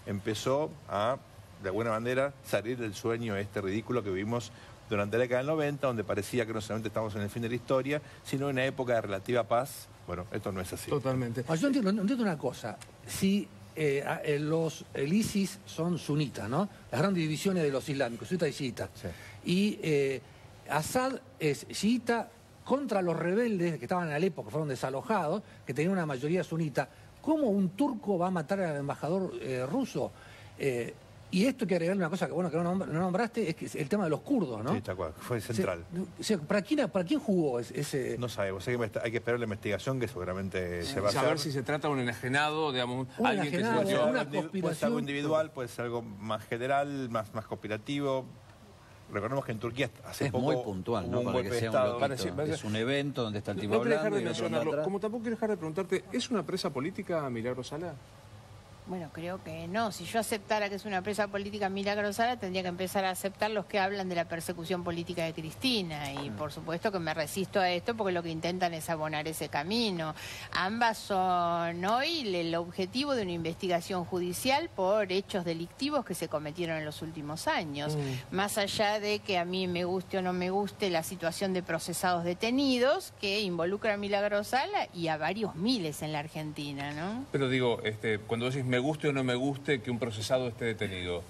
empezó a, de alguna manera, salir del sueño ridículo que vivimos durante la década del 90, donde parecía que no solamente estamos en el fin de la historia, sino en una época de relativa paz. Bueno, esto no es así. Totalmente. Yo entiendo una cosa. Si el ISIS son sunitas, ¿no? Las grandes divisiones de los islámicos, sunita y chiita. Sí. Y Assad es chiita contra los rebeldes que estaban en Alepo, que fueron desalojados, que tenían una mayoría sunita. ¿Cómo un turco va a matar al embajador ruso? Y esto hay que agregarle una cosa que no nombraste, es que es el tema de los kurdos, ¿no? Sí, tal cual, fue central. ¿Para quién jugó ese...? No sabemos, hay que esperar la investigación que seguramente se va a hacer. Saber si se trata de un enajenado, digamos, alguien que se una conspiración. Puede ser algo individual, puede ser algo más general, más conspirativo. Recordemos que en Turquía hace poco muy puntual, ¿no? un golpe de Estado. Es un evento donde está el tipo hablando. Como tampoco quiero dejar de preguntarte, ¿es una presa política Milagro Sala? Bueno, creo que no. Si yo aceptara que es una presa política Milagro Sala, tendría que empezar a aceptar los que hablan de la persecución política de Cristina. Y por supuesto que me resisto a esto porque lo que intentan es abonar ese camino. Ambas son hoy el objetivo de una investigación judicial por hechos delictivos que se cometieron en los últimos años. Más allá de que a mí me guste o no me guste la situación de procesados detenidos que involucra a Milagro Sala y a varios miles en la Argentina, ¿no? Pero digo, cuando decís me guste o no me guste que un procesado esté detenido.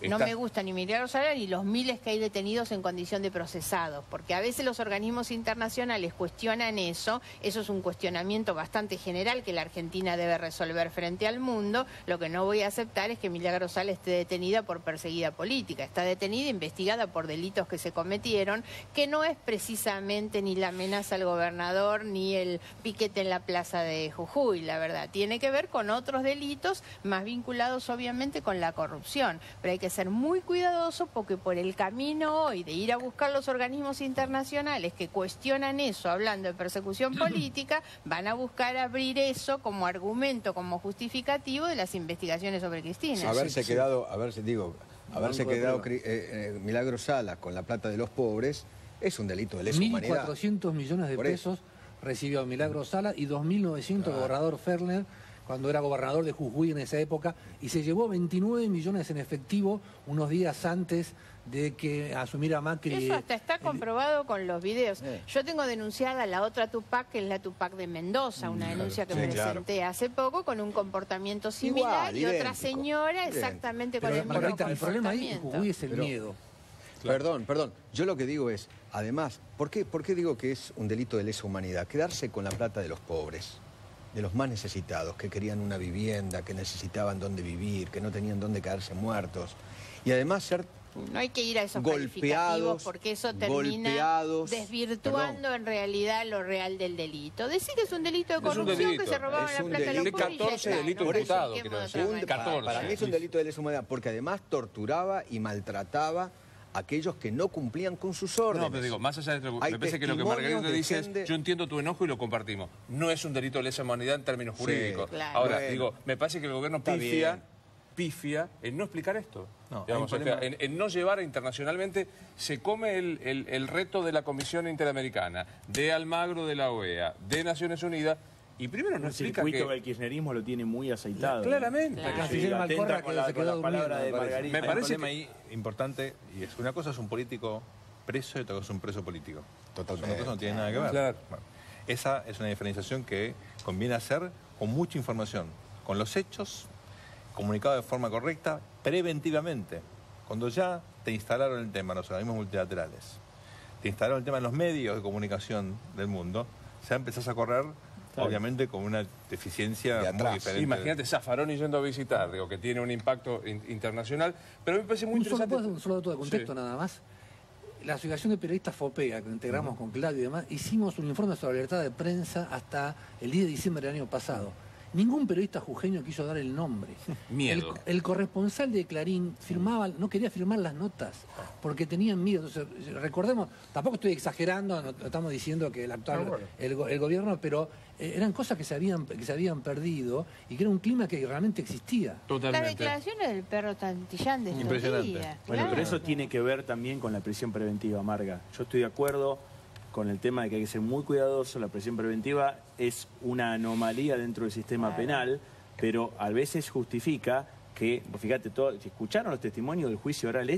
No me gusta ni Milagro Sala ni los miles que hay detenidos en condición de procesados, porque a veces los organismos internacionales cuestionan eso. Eso es un cuestionamiento bastante general que la Argentina debe resolver frente al mundo. Lo que no voy a aceptar es que Milagro Sala esté detenida por perseguida política. Está detenida, investigada por delitos que se cometieron, que no es precisamente ni la amenaza al gobernador ni el piquete en la plaza de Jujuy, la verdad. Tiene que ver con otros delitos más vinculados obviamente con la corrupción, pero hay que ser muy cuidadoso porque por el camino hoy de ir a buscar los organismos internacionales que cuestionan eso, hablando de persecución política, van a buscar abrir eso como argumento, como justificativo de las investigaciones sobre Cristina. Haberse quedado Milagro Sala con la plata de los pobres es un delito de lesa humanidad. 1.400 millones de pesos recibió Milagro Sala y 2.900 gobernador Ferner, cuando era gobernador de Jujuy en esa época, y se llevó 29 millones en efectivo unos días antes de que asumiera Macri. Eso hasta está comprobado con los videos. Yo tengo denunciada la otra Tupac, que es la Tupac de Mendoza, una denuncia que presenté hace poco con un comportamiento similar. Igual, y otra señora exactamente con el mismo comportamiento. El problema ahí en Jujuy es el miedo. Perdón. Yo lo que digo es, además, ¿por qué digo que es un delito de lesa humanidad? Quedarse con la plata de los pobres, de los más necesitados, que querían una vivienda, que necesitaban dónde vivir, que no tenían dónde quedarse muertos. Y además ser no hay que ir a esos calificativos porque eso termina desvirtuando en realidad lo real del delito. Decir que es un delito de corrupción, que se robaban la plata de los pobres. 14 delitos imputados. Para mí es un delito de lesa humanidad porque además torturaba y maltrataba aquellos que no cumplían con sus órdenes. No, pero digo, más allá de lo me parece que lo que Margarita dice es, yo entiendo tu enojo y lo compartimos. No es un delito de lesa humanidad en términos jurídicos. Claro. Ahora, digo, me parece que el gobierno pifia en no explicar esto. No, digamos, en no llevar internacionalmente, se come el reto de la Comisión Interamericana, de Almagro de la OEA, de Naciones Unidas. Y primero no explica que... El circuito del kirchnerismo lo tiene muy aceitado. Claramente. Atenta con la palabra de Margarita. Me parece un ahí importante, y es una cosa es un político preso y otra cosa es un preso político. Totalmente. Una cosa no tiene nada que ver. Claro. Bueno, esa es una diferenciación que conviene hacer con mucha información, con los hechos, comunicado de forma correcta, preventivamente. Cuando ya te instalaron el tema en los organismos multilaterales, te instalaron el tema en los medios de comunicación del mundo, ya empezás a correr... Claro. Obviamente con una deficiencia muy diferente. Imagínate Zaffaroni yendo a visitar, digo, que tiene un impacto internacional, pero a mí me parece muy interesante... Un solo dato de contexto nada más. La Asociación de Periodistas FOPEA, que integramos con Claudio y demás, hicimos un informe sobre libertad de prensa hasta el 10 de diciembre del año pasado. Ningún periodista jujeño quiso dar el nombre. Miedo. El corresponsal de Clarín no quería firmar las notas porque tenían miedo. Entonces, recordemos, tampoco estoy exagerando, no estamos diciendo que el actual el gobierno, pero eran cosas que se habían perdido y que era un clima que realmente existía. Totalmente. Las declaraciones del perro Tantillán de estos días. Bueno, pero eso tiene que ver también con la prisión preventiva, Marga. Yo estoy de acuerdo con el tema de que hay que ser muy cuidadoso. La prisión preventiva es una anomalía dentro del sistema penal, pero a veces justifica que, fíjate, si escucharon los testimonios del juicio oral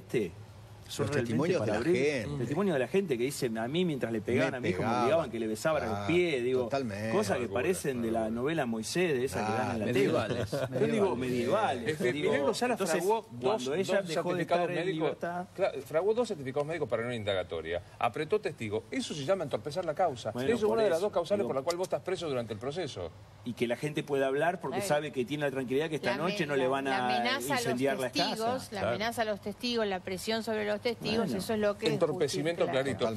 son los testimonios para abrir, de la gente. Testimonios de la gente que dicen, a mí mientras le pegaban, a mi hijo me obligaban que le besaban a los pies, digo, cosas que parecen de la novela Moisés, de esa que dan en la medievales. Yo digo medievales. Milagro Sala fraguó dos certificados médicos. Fraguó 2 certificados médicos para una indagatoria. Apretó testigos. Eso se llama entorpecer la causa. Eso es una de las 2 causales por la cual vos estás preso durante el proceso. Y que la gente pueda hablar porque sabe que tiene la tranquilidad que esta noche no le van a incendiar las casas. La amenaza a los testigos, la presión sobre los testigos, eso es lo que entorpecimiento clarito.